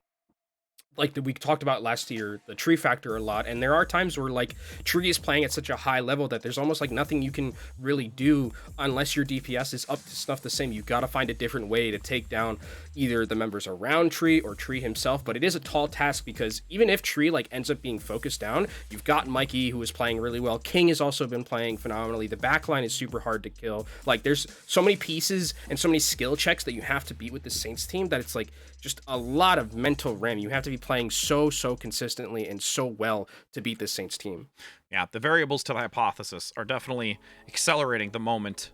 S6: Like we talked about last year, the Tree factor a lot, and there are times where like Tree is playing at such a high level that there's almost like nothing you can really do unless your DPS is up to snuff the same. You've got to find a different way to take down either the members around Tree or Tree himself, but it is a tall task because even if Tree like ends up being focused down, you've got Mikey who is playing really well. King has also been playing phenomenally. The backline is super hard to kill. Like there's so many pieces and so many skill checks that you have to beat with the Saints team that it's like just a lot of mental RAM. You have to be playing so consistently and so well to beat this Saints team.
S10: Yeah, the variables to the hypothesis are definitely accelerating the moment,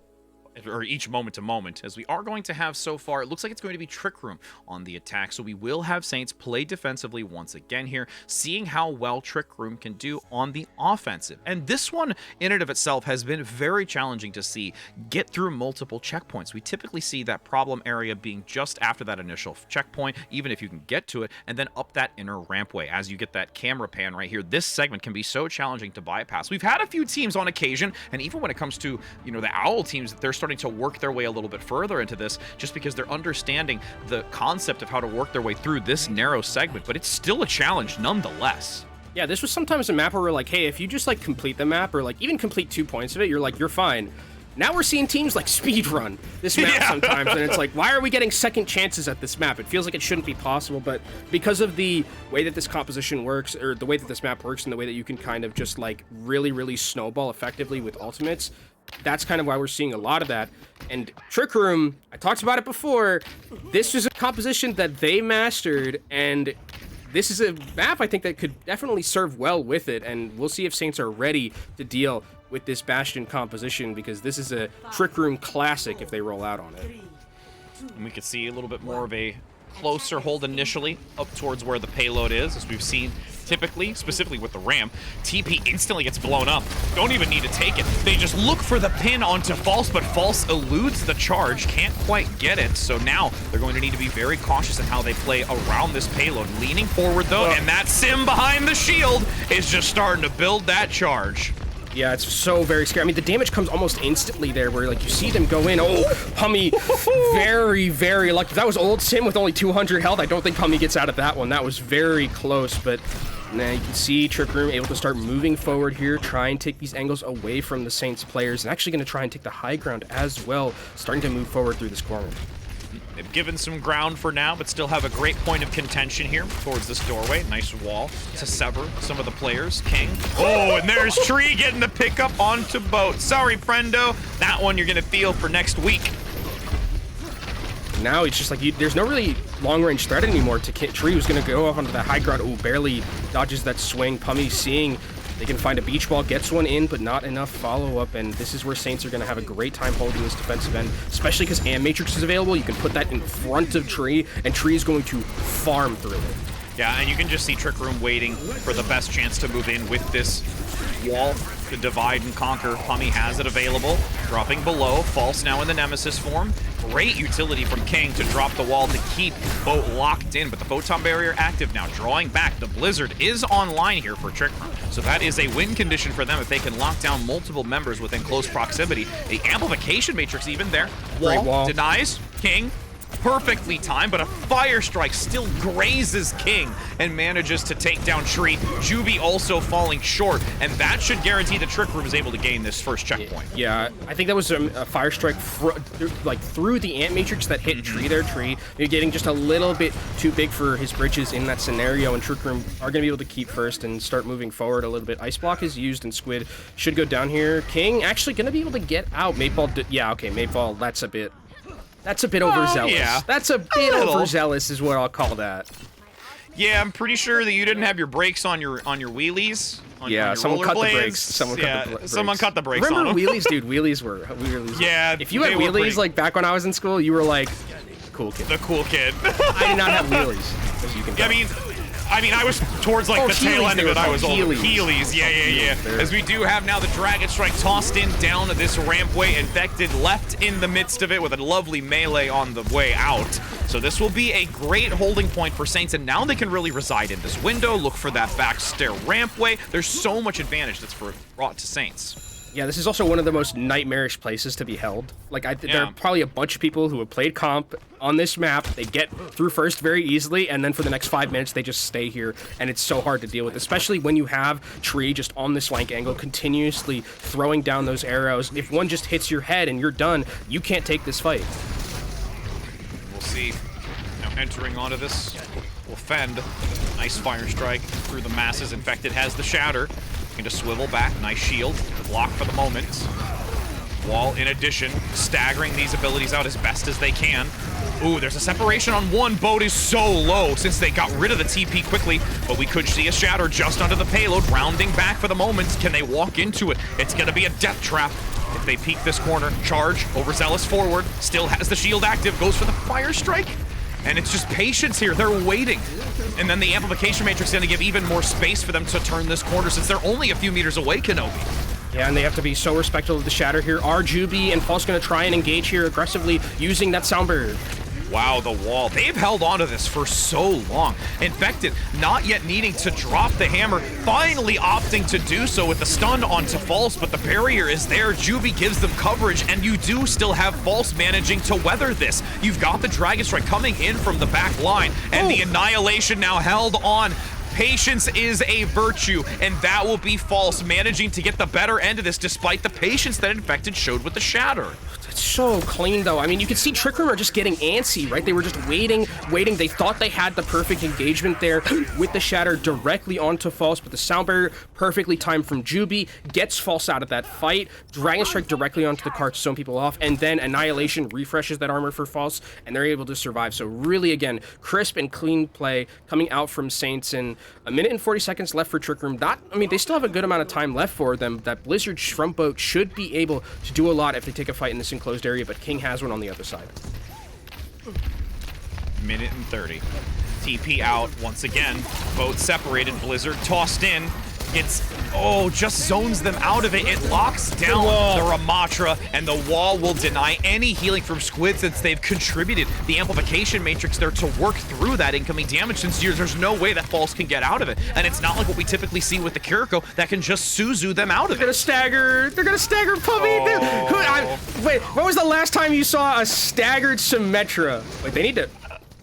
S10: or each moment to moment, as we are going to have so far. It looks like it's going to be Trick Room on the attack, so we will have Saints play defensively once again here, seeing how well Trick Room can do on the offensive. And this one in and of itself has been very challenging to see get through multiple checkpoints. We typically see that problem area being just after that initial checkpoint, even if you can get to it, and then up that inner rampway. As you get that camera pan right here, this segment can be so challenging to bypass. We've had a few teams on occasion, and even when it comes to, you know, the Owl teams, they're starting to work their way a little bit further into this just because they're understanding the concept of how to work their way through this narrow segment, but it's still a challenge nonetheless.
S6: Yeah, this was sometimes a map where we're like, hey, if you just like complete the map or like even complete 2 points of it, you're fine. Now we're seeing teams like speedrun this map sometimes, and it's like, why are we getting second chances at this map? It feels like it shouldn't be possible, but because of the way that this composition works, or the way that this map works, and the way that you can kind of just like really snowball effectively with ultimates, that's kind of why we're seeing a lot of that. And Trick Room, I talked about it before, this is a composition that they mastered, and this is a map I think that could definitely serve well with it, and we'll see if Saints are ready to deal with this Bastion composition, because this is a Trick Room classic if they roll out on it.
S10: And we could see a little bit more of a closer hold initially up towards where the payload is, as we've seen typically, specifically with the ramp. TP instantly gets blown up. Don't even need to take it. They just look for the pin onto False, but False eludes the charge, can't quite get it. So now they're going to need to be very cautious in how they play around this payload. Leaning forward though, and that Sim behind the shield is just starting to build that charge.
S6: Yeah, it's so very scary. I mean, the damage comes almost instantly there, where like you see them go in. Oh, Pummy, very, very lucky. If that was old Sim with only 200 health, I don't think Pummy gets out of that one. That was very close, but now you can see Trick Room able to start moving forward here, try and take these angles away from the Saints players, and actually going to try and take the high ground as well, starting to move forward through this corner.
S10: They've given some ground for now, but still have a great point of contention here towards this doorway. Nice wall to sever some of the players. King. Oh, and there's Tree getting the pickup onto Boat. Sorry, friendo. That one you're going to feel for next week.
S6: Now it's just like, there's no really long-range threat anymore to Tree, who's going to go off onto that high ground. Oh, barely dodges that swing. Pummy seeing they can find a beach ball, gets one in, but not enough follow-up, and this is where Saints are going to have a great time holding this defensive end, especially because Am Matrix is available. You can put that in front of Tree, and Tree is going to farm through it.
S10: Yeah, and you can just see Trick Room waiting for the best chance to move in with this wall to divide and conquer. Pummy has it available, dropping below. False now in the Nemesis form. Great utility from King to drop the wall to keep Boat locked in, but the Photon Barrier active now, drawing back. The Blizzard is online here for Trick Room, so that is a win condition for them if they can lock down multiple members within close proximity. The Amplification Matrix even there. Wall denies. King perfectly timed, but a Fire Strike still grazes King and manages to take down Tree. Juby also falling short, and that should guarantee the Trick Room is able to gain this first checkpoint.
S6: Yeah, I think that was a Fire Strike through the Ant Matrix that hit Tree there. Tree, you're getting just a little bit too big for his britches in that scenario, and Trick Room are going to be able to keep first and start moving forward a little bit. Ice Block is used, and Squid should go down here. King actually going to be able to get out. Mateball, yeah, okay, Mateball, that's a bit overzealous.
S10: Yeah.
S6: That's a bit overzealous is what I'll call that.
S10: Yeah, I'm pretty sure that you didn't have your brakes on your wheelies.
S6: Yeah, someone cut the brakes. Someone
S10: cut the brakes
S6: Remember
S10: on them.
S6: wheelies, dude? Wheelies were.
S10: Yeah,
S6: if you had wheelies like back when I was in school, you were like cool kid.
S10: The cool kid.
S6: I did not have wheelies, as you can tell.
S10: I mean, I was towards like the tail end of it. I was old.
S6: Heelys.
S10: Heelys, yeah. As we do have now the Dragon Strike tossed in down this rampway. Infected left in the midst of it with a lovely melee on the way out. So this will be a great holding point for Saints, and now they can really reside in this window, look for that back stair rampway. There's so much advantage that's brought to Saints.
S6: Yeah, this is also one of the most nightmarish places to be held. Like, there are probably a bunch of people who have played comp on this map. They get through first very easily, and then for the next 5 minutes, they just stay here, and it's so hard to deal with, especially when you have Tree just on this flank angle, continuously throwing down those arrows. If one just hits your head and you're done, you can't take this fight.
S10: We'll see. Now entering onto this will fend. Nice Fire Strike through the masses. Infected has the Shatter. Looking to swivel back. Nice shield. Block for the moment. Wall, in addition, staggering these abilities out as best as they can. Ooh, there's a separation on one. Boat is so low since they got rid of the TP quickly, but we could see a Shatter just under the payload, rounding back for the moment. Can they walk into it? It's going to be a death trap. If they peek this corner, charge, overzealous forward, still has the shield active, goes for the Fire Strike. And it's just patience here. They're waiting. And then the Amplification Matrix is going to give even more space for them to turn this corner since they're only a few meters away, Kenobi.
S6: Yeah, and they have to be so respectful of the Shatter here. Are Juby and False going to try and engage here aggressively using that sound barrier?
S10: Wow, the wall. They've held on to this for so long. Infected, not yet needing to drop the hammer, finally opting to do so with the stun onto False, but the barrier is there. Juby gives them coverage, and you do still have False managing to weather this. You've got the Dragon Strike coming in from the back line, and the Annihilation now held on. Patience is a virtue, and that will be False, managing to get the better end of this despite the patience that Infected showed with the Shatter.
S6: It's so clean, though. I mean, you can see Trick Room are just getting antsy, right? They were just waiting. They thought they had the perfect engagement there with the Shatter directly onto False, but the sound barrier perfectly timed from Juby gets False out of that fight. Dragon Strike directly onto the cart to zone people off, and then Annihilation refreshes that armor for False, and they're able to survive. So really, again, crisp and clean play coming out from Saints, and a minute and 40 seconds left for Trick Room. They still have a good amount of time left for them. That Blizzard Shrimp Boat should be able to do a lot if they take a fight in this enclosed area, but King has one on the other side.
S10: Minute and 30. TP out once again. Boat separated. Blizzard tossed in. Gets Oh, just zones them out of it. It locks down the Ramatra, and the wall will deny any healing from Squid since they've contributed the amplification matrix there to work through that incoming damage, since there's no way that False can get out of it. And it's not like what we typically see with the Kiriko that can just Suzu them out of it.
S6: They're gonna stagger Puppy. Wait, when was the last time you saw a staggered Symmetra? Wait, they need to...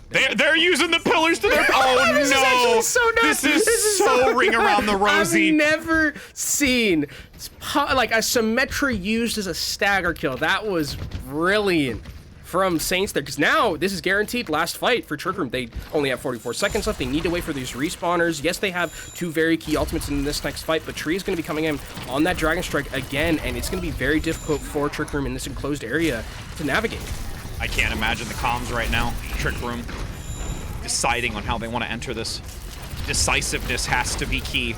S10: They're using the pillars to their... Oh,
S6: this
S10: no.
S6: Is actually so nuts.
S10: This is so ring around the rosy.
S6: I've never seen like a Symmetra used as a stagger kill. That was brilliant from Saints there, because now this is guaranteed last fight for Trick Room. They only have 44 seconds left. They need to wait for these respawners. Yes, they have 2 very key ultimates in this next fight, but Tree is going to be coming in on that Dragon Strike again, and it's going to be very difficult for Trick Room in this enclosed area to navigate.
S10: I can't imagine the comms right now. Trick Room deciding on how they want to enter this. Decisiveness has to be key.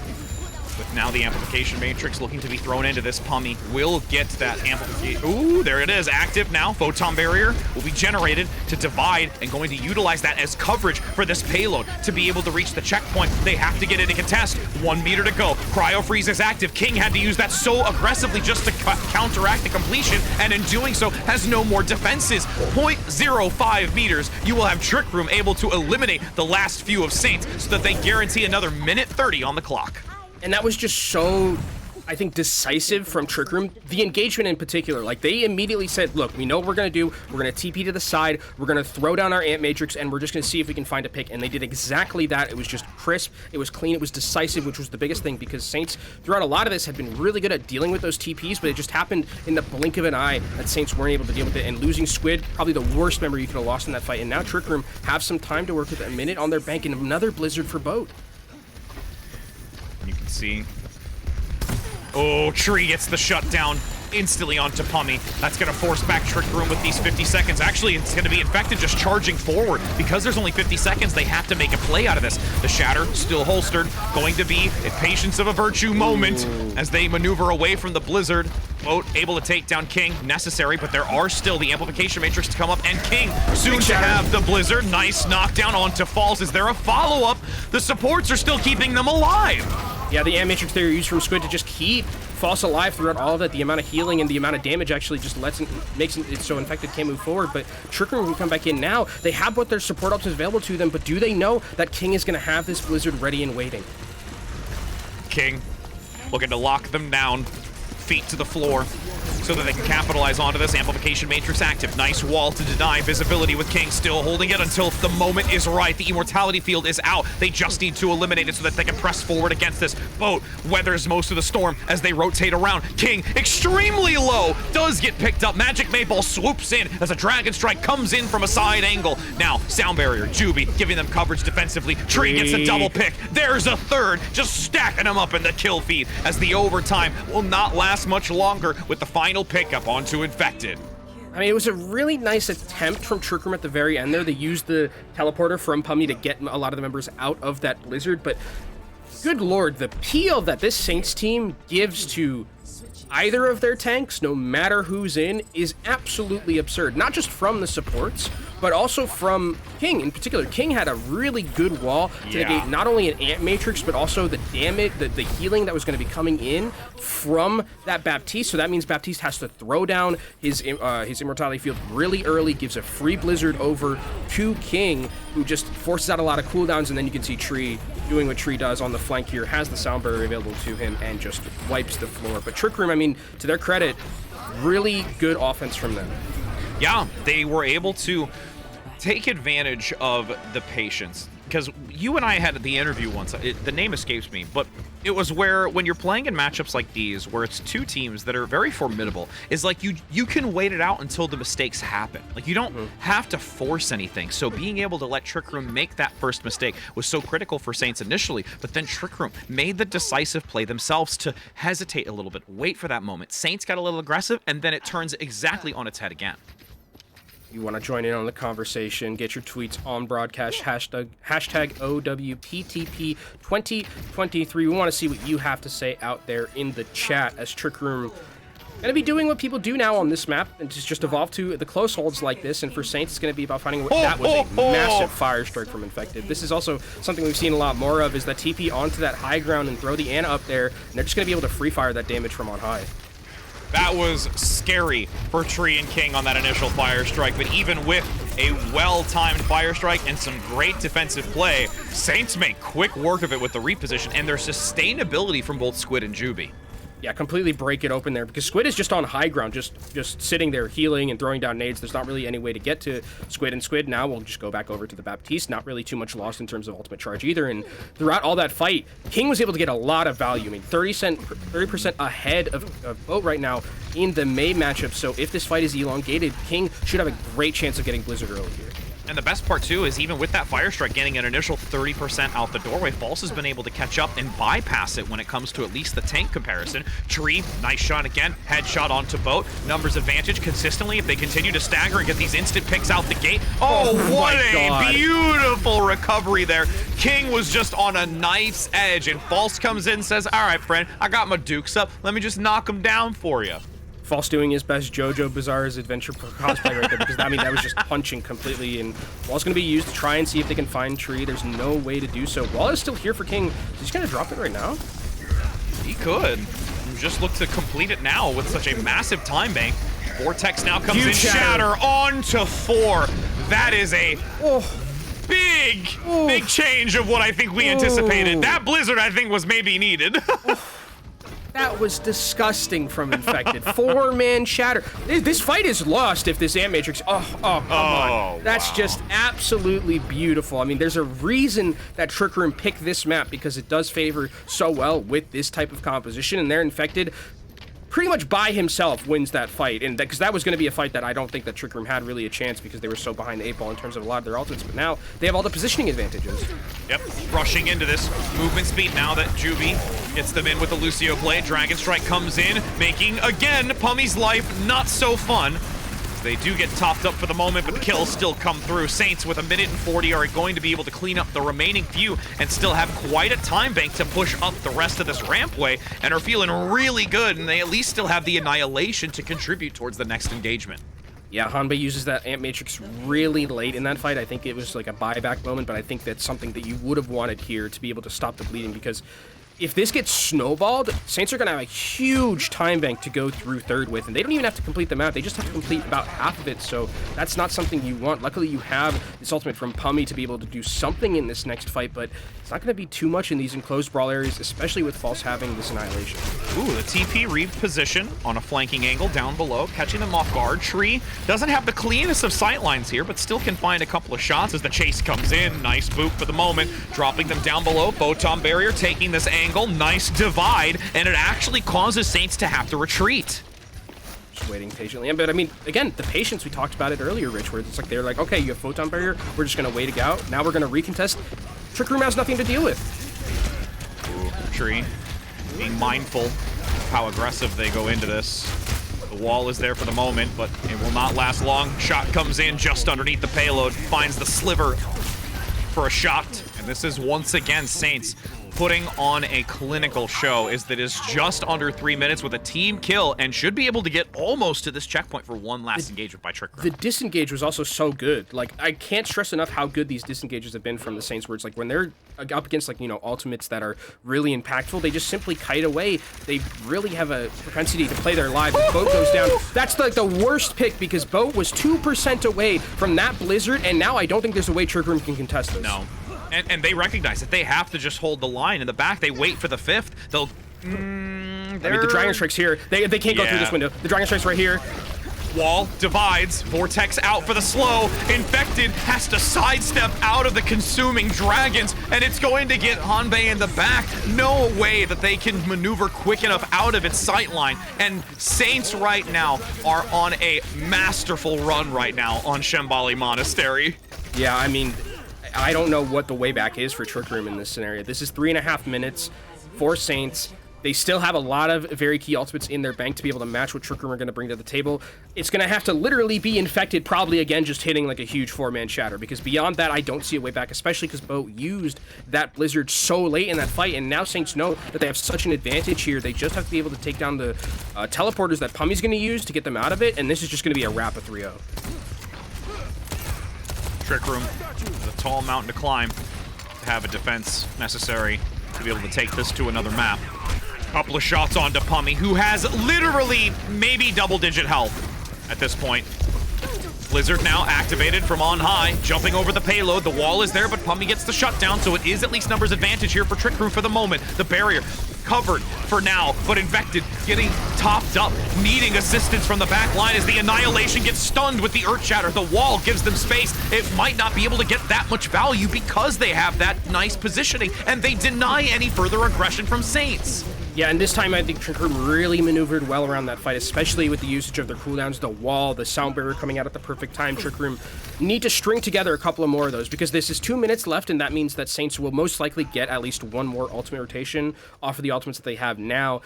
S10: With now the amplification matrix looking to be thrown into this, Pummy will get that amplification. Ooh, there it is, active now. Photon barrier will be generated to divide and going to utilize that as coverage for this payload. To be able to reach the checkpoint, they have to get in a contest. 1 meter to go. Cryo freeze is active. King had to use that so aggressively just to counteract the completion, and in doing so has no more defenses. 0.05 meters. You will have Trick Room able to eliminate the last few of Saints so that they guarantee another minute 30 on the clock.
S6: And that was just so, I think, decisive from Trick Room. The engagement in particular, like they immediately said, look, we know what we're going to do. We're going to TP to the side. We're going to throw down our Ant Matrix, and we're just going to see if we can find a pick. And they did exactly that. It was just crisp. It was clean. It was decisive, which was the biggest thing, because Saints, throughout a lot of this, had been really good at dealing with those TPs, but it just happened in the blink of an eye that Saints weren't able to deal with it. And losing Squid, probably the worst member you could have lost in that fight. And now Trick Room have some time to work with, a minute on their bank, and another Blizzard for both.
S10: You can see. Oh, Tree gets the shutdown instantly onto Pummy. That's going to force back Trick Room with these 50 seconds. Actually, it's going to be Infected just charging forward. Because there's only 50 seconds, they have to make a play out of this. The Shatter, still holstered, going to be a patience of a virtue moment as they maneuver away from the Blizzard. Boat able to take down King, necessary, but there are still the amplification matrix to come up, and King soon to have the Blizzard. Nice knockdown onto Falls. Is there a follow-up? The supports are still keeping them alive.
S6: Yeah, the Ant Matrix there used from Squid to just keep False alive throughout all of that. The amount of healing and the amount of damage actually just makes it so Infected can't move forward. But Trick Room can come back in now. They have what their support options available to them, but do they know that King is going to have this Blizzard ready and waiting?
S10: King looking to lock them down. Feet to the floor so that they can capitalize onto this. Amplification matrix active. Nice wall to deny visibility with King still holding it until the moment is right. The immortality field is out. They just need to eliminate it so that they can press forward against this. Boat weathers most of the storm as they rotate around. King extremely low, does get picked up. Magic Mayball swoops in as a Dragon Strike comes in from a side angle. Now Sound Barrier, Juby giving them coverage defensively. Tree gets a double pick. There's a third, just stacking them up in the kill feed as the overtime will not last much longer with the final pickup onto Infected.
S6: I mean, it was a really nice attempt from Trick Room at the very end there. They used the teleporter from Pummy to get a lot of the members out of that Blizzard, but good lord, the peel that this Saints team gives to either of their tanks, no matter who's in, is absolutely absurd. Not just from the supports, but also from King in particular. King had a really good wall to negate not only an Ant Matrix, but also the damage, the healing that was going to be coming in from that Baptiste. So that means Baptiste has to throw down his Immortality Field really early, gives a free Blizzard over to King, who just forces out a lot of cooldowns, and then you can see Tree doing what Tree does on the flank here, has the Sound Barrier available to him, and just wipes the floor. But Trick Room, I mean, to their credit, really good offense from them.
S10: Yeah, they were able to take advantage of the patience. Because you and I had the interview once, the name escapes me, but it was where when you're playing in matchups like these, where it's two teams that are very formidable, is like you can wait it out until the mistakes happen. Like you don't have to force anything. So being able to let Trick Room make that first mistake was so critical for Saints initially, but then Trick Room made the decisive play themselves to hesitate a little bit, wait for that moment. Saints got a little aggressive, and then it turns exactly on its head again.
S6: You want to join in on the conversation, get your tweets on broadcast, hashtag OWPTP2023. We want to see what you have to say out there in the chat as Trick Room Gonna be doing what people do now on this map and just evolve to the close holds like this. And for Saints, it's gonna be about finding that was a massive fire strike from Infected. This is also something we've seen a lot more of, is that TP onto that high ground and throw the Ana up there, and they're just gonna be able to free fire that damage from on high.
S10: That was scary for Tree and King on that initial fire strike, but even with a well-timed fire strike and some great defensive play, Saints make quick work of it with the reposition and their sustainability from both Squid and Juby.
S6: Yeah, completely break it open there, because Squid is just on high ground, just sitting there healing and throwing down nades. There's not really any way to get to Squid, and Squid now will just go back over to the Baptiste. Not really too much lost in terms of ultimate charge either, and throughout all that fight, King was able to get a lot of value. I mean, 30% ahead of Boat right now in the May matchup, so if this fight is elongated, King should have a great chance of getting Blizzard early here.
S10: And the best part, too, is even with that fire strike getting an initial 30% out the doorway, False has been able to catch up and bypass it when it comes to at least the tank comparison. Tree, nice shot again, headshot onto Boat. Numbers advantage consistently if they continue to stagger and get these instant picks out the gate. Oh, what a beautiful recovery there. King was just on a nice edge, and False comes in and says, all right, friend, I got my dukes up. Let me just knock him down for you.
S6: False doing his best JoJo Bizarre's Adventure cosplay right there, because I mean that was just punching completely, and Wall's going to be used to try and see if they can find Tree. There's no way to do so. Wall is still here for King. Is he going to drop it right now?
S10: He could. Just look to complete it now with such a massive time bank. Vortex now comes in. Shatter on to 4. That is a big change of what I think we anticipated. That Blizzard, I think, was maybe needed.
S6: That was disgusting from Infected. 4-man shatter. This fight is lost if this Ant Matrix... Oh, come on. That's just absolutely beautiful. I mean, there's a reason that Trick Room picked this map, because it does favor so well with this type of composition, and they're Infected pretty much by himself wins that fight, and because that was going to be a fight that I don't think that Trick Room had really a chance, because they were so behind the 8 ball in terms of a lot of their ultimates, but now they have all the positioning advantages.
S10: Yep, rushing into this movement speed now that Juby gets them in with the Lucio play. Dragon Strike comes in, making, again, Pummy's life not so fun. They do get topped up for the moment, but the kills still come through. Saints, with 1:40, are going to be able to clean up the remaining few and still have quite a time bank to push up the rest of this rampway, and are feeling really good, and they at least still have the Annihilation to contribute towards the next engagement.
S6: Yeah, Hanbei uses that Ant Matrix really late in that fight. I think it was like a buyback moment, but I think that's something that you would have wanted here to be able to stop the bleeding, because if this gets snowballed, Saints are going to have a huge time bank to go through third with, and they don't even have to complete the map. They just have to complete about half of it, so that's not something you want. Luckily, you have this ultimate from Pummy to be able to do something in this next fight, but it's not going to be too much in these enclosed brawl areas, especially with False having this Annihilation.
S10: Ooh, the TP reposition on a flanking angle down below, catching them off guard. Tree doesn't have the cleanest of sightlines here, but still can find a couple of shots as the chase comes in. Nice boot for the moment, dropping them down below. Photon Barrier taking this angle. Nice divide, and it actually causes Saints to have to retreat.
S6: Just waiting patiently. But I mean, again, the patience, we talked about it earlier, Rich, where it's like they're like, okay, you have Photon Barrier, we're just going to wait it out. Now we're going to recontest. Trick Room has nothing to deal with.
S10: Ooh, Tree being mindful of how aggressive they go into this. The wall is there for the moment, but it will not last long. Shot comes in just underneath the payload, finds the sliver for a shot, and this is once again Saints putting on a clinical show, is that is just under 3 minutes with a team kill and should be able to get almost to this checkpoint for one last engagement by Trick Room.
S6: The disengage was also so good. Like, I can't stress enough how good these disengages have been from the Saints, where it's like when they're up against, like, you know, ultimates that are really impactful, they just simply kite away. They really have a propensity to play their lives. Boat goes down. That's like the worst pick, because Boat was 2% away from that Blizzard, and now I don't think there's a way Trick Room can contest this.
S10: No. And they recognize that they have to just hold the line in the back. They wait for the 5th. They'll...
S6: I mean, the Dragon Strike's here. They can't go through this window. The Dragon Strike's right here.
S10: Wall divides. Vortex out for the slow. Infected has to sidestep out of the consuming dragons, and it's going to get Hanbei in the back. No way that they can maneuver quick enough out of its sightline. And Saints right now are on a masterful run right now on Shambali Monastery.
S6: Yeah, I mean, I don't know what the way back is for Trick Room in this scenario. This is 3.5 minutes for Saints. They still have a lot of very key ultimates in their bank to be able to match what Trick Room are going to bring to the table. It's going to have to literally be infected, probably again just hitting like a huge 4-man shatter, because beyond that, I don't see a way back, especially because Bo used that Blizzard so late in that fight, and now Saints know that they have such an advantage here. They just have to be able to take down the teleporters that Pummy's going to use to get them out of it, and this is just going to be a wrap of 3-0.
S10: Trick Room, the tall mountain to climb to have a defense necessary to be able to take this to another map. Couple of shots onto Pummy, who has literally maybe double-digit health at this point. Blizzard now activated from on high, jumping over the payload. The wall is there, but Pummy gets the shutdown, so it is at least numbers advantage here for Trick Room for the moment. The barrier covered for now, but Infected getting topped up, needing assistance from the back line as the Annihilation gets stunned with the Earth Shatter. The wall gives them space. It might not be able to get that much value because they have that nice positioning, and they deny any further aggression from Saints.
S6: Yeah, and this time I think Trick Room really maneuvered well around that fight, especially with the usage of their cooldowns, the wall, the sound barrier coming out at the perfect time. Trick Room need to string together a couple of more of those, because this is 2 minutes left, and that means that Saints will most likely get at least one more ultimate rotation off of the ultimates that they have now.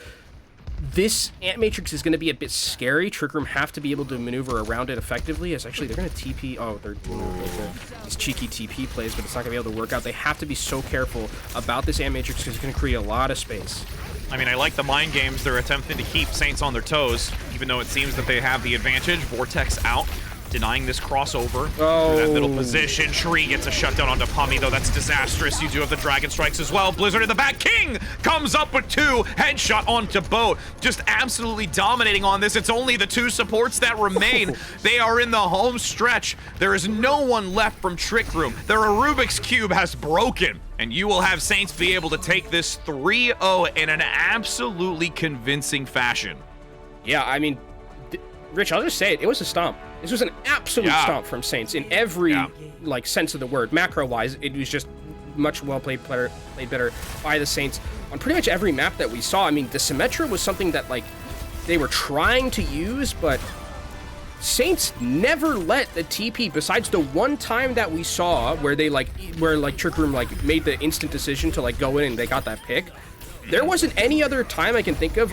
S6: This Ant Matrix is going to be a bit scary. Trick Room have to be able to maneuver around it effectively, as actually they're going to TP. Oh, they're these cheeky TP plays, but it's not going to be able to work out. They have to be so careful about this Ant Matrix because it's going to create a lot of space.
S10: I mean, I like the mind games. They're attempting to keep Saints on their toes, even though it seems that they have the advantage. Vortex out, denying this crossover.
S6: Oh.
S10: That middle position. Tree gets a shutdown onto Pummy, though that's disastrous. You do have the Dragon Strikes as well. Blizzard in the back. King comes up with 2. Headshot onto Boat. Just absolutely dominating on this. It's only the 2 supports that remain. They are in the home stretch. There is no one left from Trick Room. Their Rubik's Cube has broken. And you will have Saints be able to take this 3-0 in an absolutely convincing fashion.
S6: Yeah, I mean, Rich, I'll just say it. It was a stomp. This was an absolute stomp from Saints in every like sense of the word. Macro-wise, it was just much played better by the Saints on pretty much every map that we saw. I mean, the Symmetra was something that like they were trying to use, but Saints never let the TP, besides the one time that we saw where they where Trick Room like made the instant decision to like go in and they got that pick. There wasn't any other time I can think of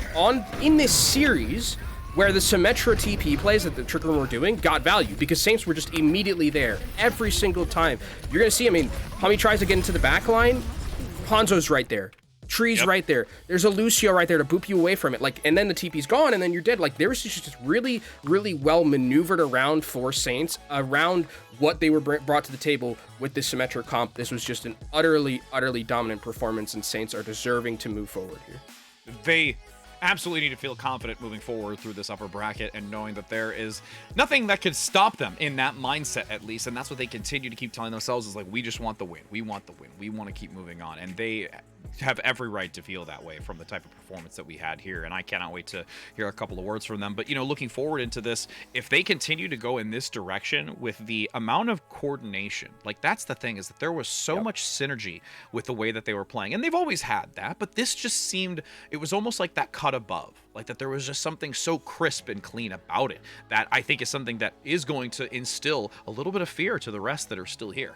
S6: in this series where the Symmetra TP plays that the Trick Room were doing got value, because Saints were just immediately there every single time. You're gonna see, I mean, Pummy tries to get into the back line, Hanzo's right there. Tree's right there. There's a Lucio right there to boop you away from it. Like, and then the TP's gone, and then you're dead. Like, there was just really, really well maneuvered around for Saints, around what they were brought to the table with this Symmetra comp. This was just an utterly, utterly dominant performance, and Saints are deserving to move forward here.
S10: They absolutely need to feel confident moving forward through this upper bracket and knowing that there is nothing that could stop them in that mindset, at least. And that's what they continue to keep telling themselves, is like, we just want the win. We want the win. We want to keep moving on. And they have every right to feel that way from the type of performance that we had here. And I cannot wait to hear a couple of words from them. But, you know, looking forward into this, if they continue to go in this direction with the amount of coordination, like, that's the thing, is that there was so much synergy with the way that they were playing. And they've always had that, but this just seemed, it was almost like that cut above, like that there was just something so crisp and clean about it that I think is something that is going to instill a little bit of fear to the rest that are still here.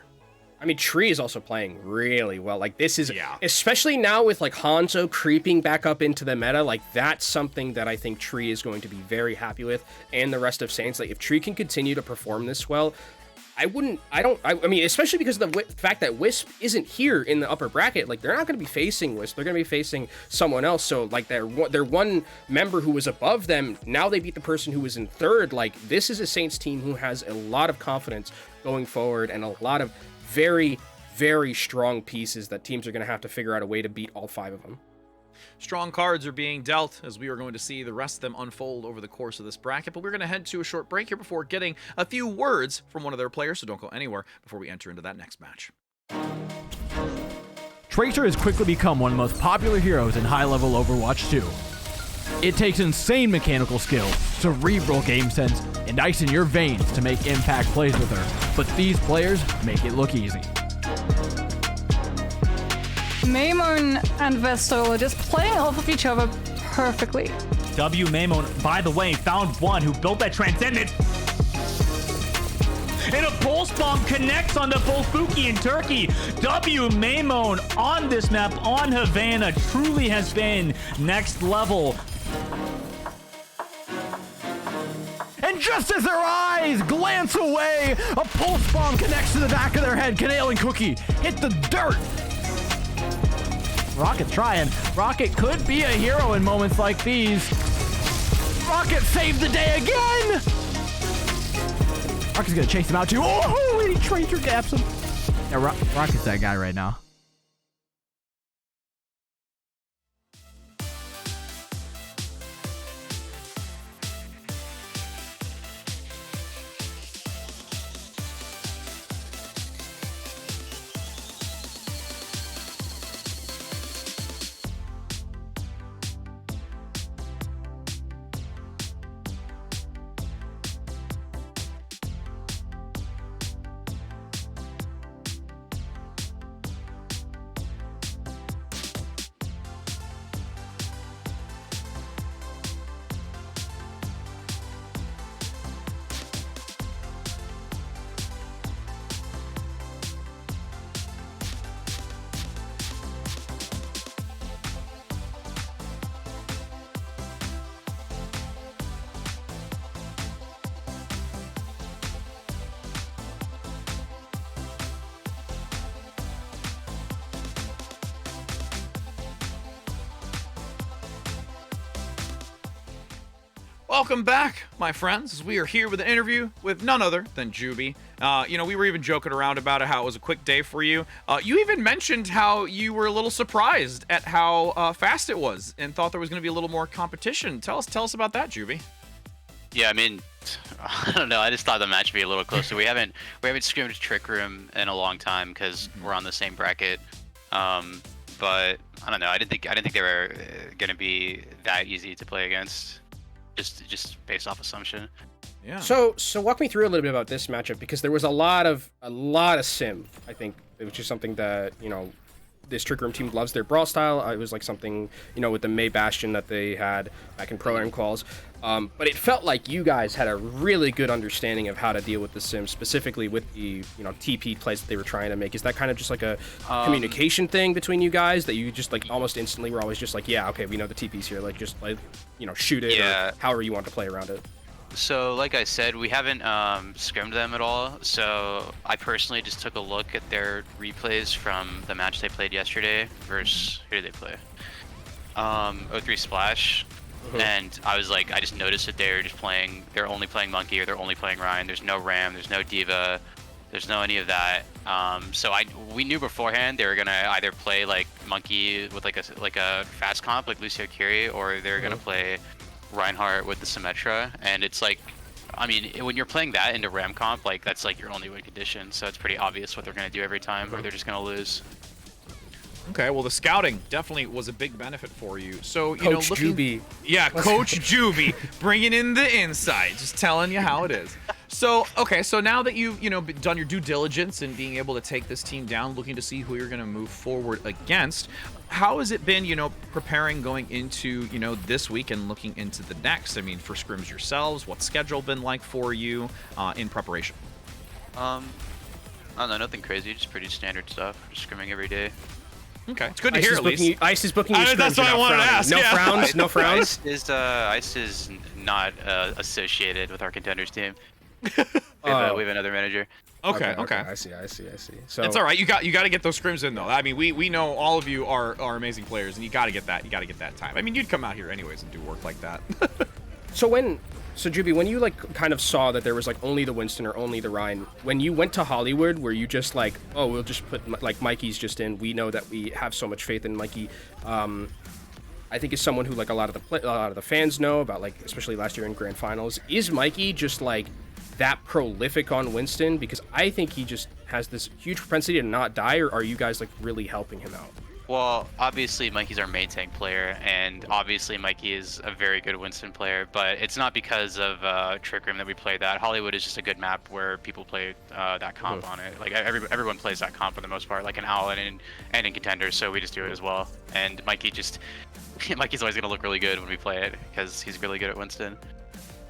S6: I mean, Tree is also playing really well. Like, this is, especially now with like Hanzo creeping back up into the meta, like, that's something that I think Tree is going to be very happy with, and the rest of Saints. Like, if Tree can continue to perform this well, I mean, especially because of the fact that Wisp isn't here in the upper bracket. Like, they're not going to be facing Wisp. They're going to be facing someone else. So, like, their one member who was above them, now they beat the person who was in third. Like, this is a Saints team who has a lot of confidence going forward, and a lot of very, very strong pieces that teams are going to have to figure out a way to beat all 5 of them.
S10: Strong cards are being dealt, as we are going to see the rest of them unfold over the course of this bracket, but we're going to head to a short break here before getting a few words from one of their players, so don't go anywhere before we enter into that next match.
S11: Tracer has quickly become one of the most popular heroes in high-level Overwatch 2. It takes insane mechanical skill, cerebral game sense, and ice in your veins to make impact plays with her, but these players make it look easy.
S2: Maymon and Vestal are just playing off of each other perfectly.
S9: W Maymon, by the way, found one who built that Transcendent.
S5: and a pulse bomb connects onto both Fuki and Turkey. W Maymone on this map on Havana truly has been next level.
S11: And just as their eyes glance away, a pulse bomb connects to the back of their head. Canale and Cookie hit the dirt. Rocket trying. Rocket could be a hero in moments like these. Rocket saved the day again! Rocket's gonna chase him out too. Oh, and he traitor gaps him. Yeah, Rocket's that guy right now.
S10: Welcome back, my friends, as we are here with an interview with none other than Juby. We were even joking around about it, how it was a quick day for you. You even mentioned how you were a little surprised at how fast it was and thought there was going to be a little more competition. Tell us about that, Juby.
S12: Yeah, I mean, I don't know. I just thought the match would be a little closer. We haven't scrimmed Trick Room in a long time because we're on the same bracket. But I don't know. I didn't think they were going to be that easy to play against. Just based off assumption.
S10: Yeah.
S6: So walk me through a little bit about this matchup, because there was a lot of sim, I think, which is something that, this Trick Room team loves their brawl style. It was like something, with the May Bastion that they had back in Pro-Am calls. But it felt like you guys had a really good understanding of how to deal with the sim, specifically with the, TP plays that they were trying to make. Is that kind of just like a communication thing between you guys that you just like almost instantly were always just like, yeah, okay, we know the TP's here, like just like, shoot it, or however you want to play around it?
S12: So like I said, we haven't scrimmed them at all. So I personally just took a look at their replays from the match they played yesterday versus who did they play? O3 Splash. And I was like, I just noticed that they're only playing Monkey, or they're only playing Ryan. There's no Ram, there's no Diva, there's no any of that. So we knew beforehand they were gonna either play like Monkey with like a fast comp like Lucio Curie, or they're gonna play Reinhardt with the Symmetra. And it's like, I mean, when you're playing that into Ram comp, like that's like your only win condition. So it's pretty obvious what they're gonna do every time, or they're just gonna lose.
S10: Okay, well, the scouting definitely was a big benefit for you. So,
S6: Coach Juby.
S10: Yeah, Coach Juby, bringing in the insight, just telling you how it is. So, okay, so now that you've, done your due diligence and being able to take this team down, looking to see who you're going to move forward against, how has it been, preparing going into, this week and looking into the next? I mean, for scrims yourselves, what's schedule been like for you in preparation?
S12: I don't know, nothing crazy, just pretty standard stuff, just scrimming every day.
S10: Okay, it's good to hear at least.
S6: Ice is booking you.
S10: That's what I wanted to ask.
S6: No frowns, no frowns.
S12: Ice is not associated with our Contenders team. We have another manager.
S6: Okay. I see. So
S10: it's all right. You got to get those scrims in though. I mean, we know all of you are amazing players, and you got to get that. You got to get that time. I mean, you'd come out here anyways and do work like that.
S6: So Juby, when you kind of saw that there was only the Winston or only the Ryan, when you went to Hollywood, were you just like, oh, we'll just put Mikey's just in? We know that we have so much faith in Mikey. I think is someone who a lot of the fans know about, especially last year in Grand Finals. Is Mikey just that prolific on Winston? Because I think he just has this huge propensity to not die. Or are you guys really helping him out?
S12: Well, obviously Mikey's our main tank player, and obviously Mikey is a very good Winston player, but it's not because of Trick Room that we play that. Hollywood is just a good map where people play that comp on it. Everyone plays that comp for the most part, like in Owl and in Contenders, so we just do it as well. And Mikey's always gonna look really good when we play it because he's really good at Winston.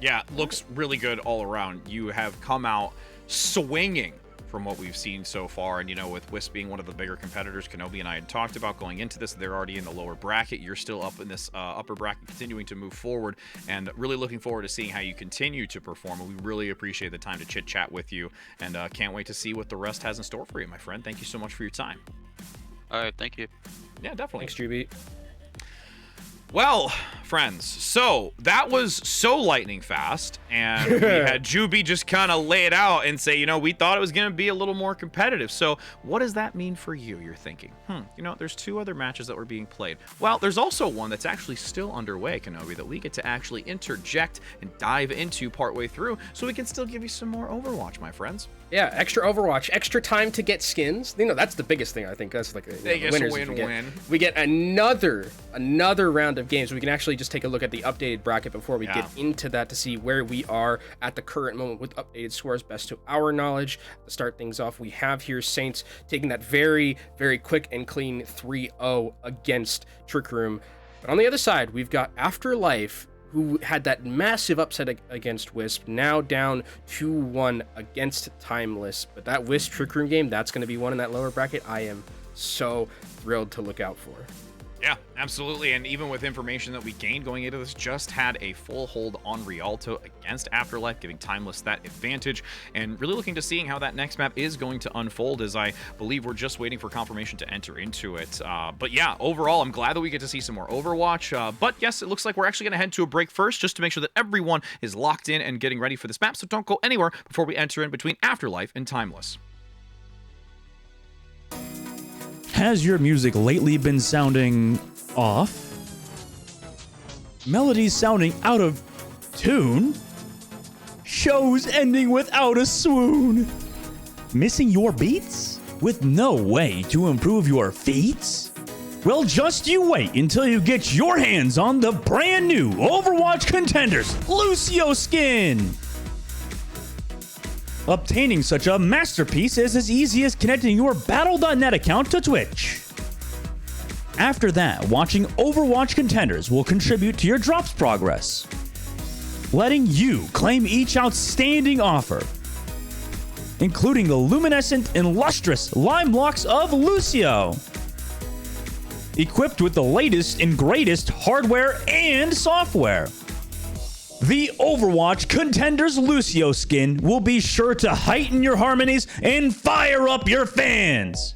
S10: Yeah, looks really good all around. You have come out swinging from what we've seen so far. And, you know, with Wisp being one of the bigger competitors, Kenobi and I had talked about going into this, they're already in the lower bracket. You're still up in this upper bracket, continuing to move forward, and really looking forward to seeing how you continue to perform. And we really appreciate the time to chit chat with you, and can't wait to see what the rest has in store for you, my friend. Thank you so much for your time.
S12: All right, thank you.
S10: Yeah, definitely.
S6: Thanks, GB.
S10: Well, friends, so that was so lightning fast, and we had Juby just kind of lay it out and say, you know, we thought it was going to be a little more competitive. So what does that mean for you, you're thinking? You know, there's 2 other matches that were being played. Well, there's also one that's actually still underway, Kenobi, that we get to actually interject and dive into partway through, so we can still give you some more Overwatch, my friends.
S6: Yeah, extra Overwatch, extra time to get skins. You know, that's the biggest thing, I think. That's like the winners. We get another round of games. We can actually just take a look at the updated bracket before we get into that to see where we are at the current moment with updated scores, best to our knowledge. To start things off, we have here Saints taking that very, very quick and clean 3-0 against Trick Room. But on the other side, we've got Afterlife, who had that massive upset against Wisp, now down 2-1 against Timeless. But that Wisp Trick Room game, that's going to be one in that lower bracket I am so thrilled to look out for.
S10: Yeah, absolutely. And even with information that we gained going into this, just had a full hold on Rialto against Afterlife, giving Timeless that advantage, and really looking to seeing how that next map is going to unfold, as I believe we're just waiting for confirmation to enter into it. But yeah, overall, I'm glad that we get to see some more Overwatch. But yes, it looks like we're actually going to head to a break first, just to make sure that everyone is locked in and getting ready for this map. So don't go anywhere before we enter in between Afterlife and Timeless.
S5: Has your music lately been sounding off? Melodies sounding out of tune? Shows ending without a swoon? Missing your beats? With no way to improve your feats? Well, just you wait until you get your hands on the brand new Overwatch Contenders Lucio skin! Obtaining such a masterpiece is as easy as connecting your Battle.net account to Twitch. After that, watching Overwatch Contenders will contribute to your drops progress, letting you claim each outstanding offer, including the luminescent and lustrous lime locks of Lucio, equipped with the latest and greatest hardware and software. The Overwatch Contenders Lucio skin will be sure to heighten your harmonies and fire up your fans.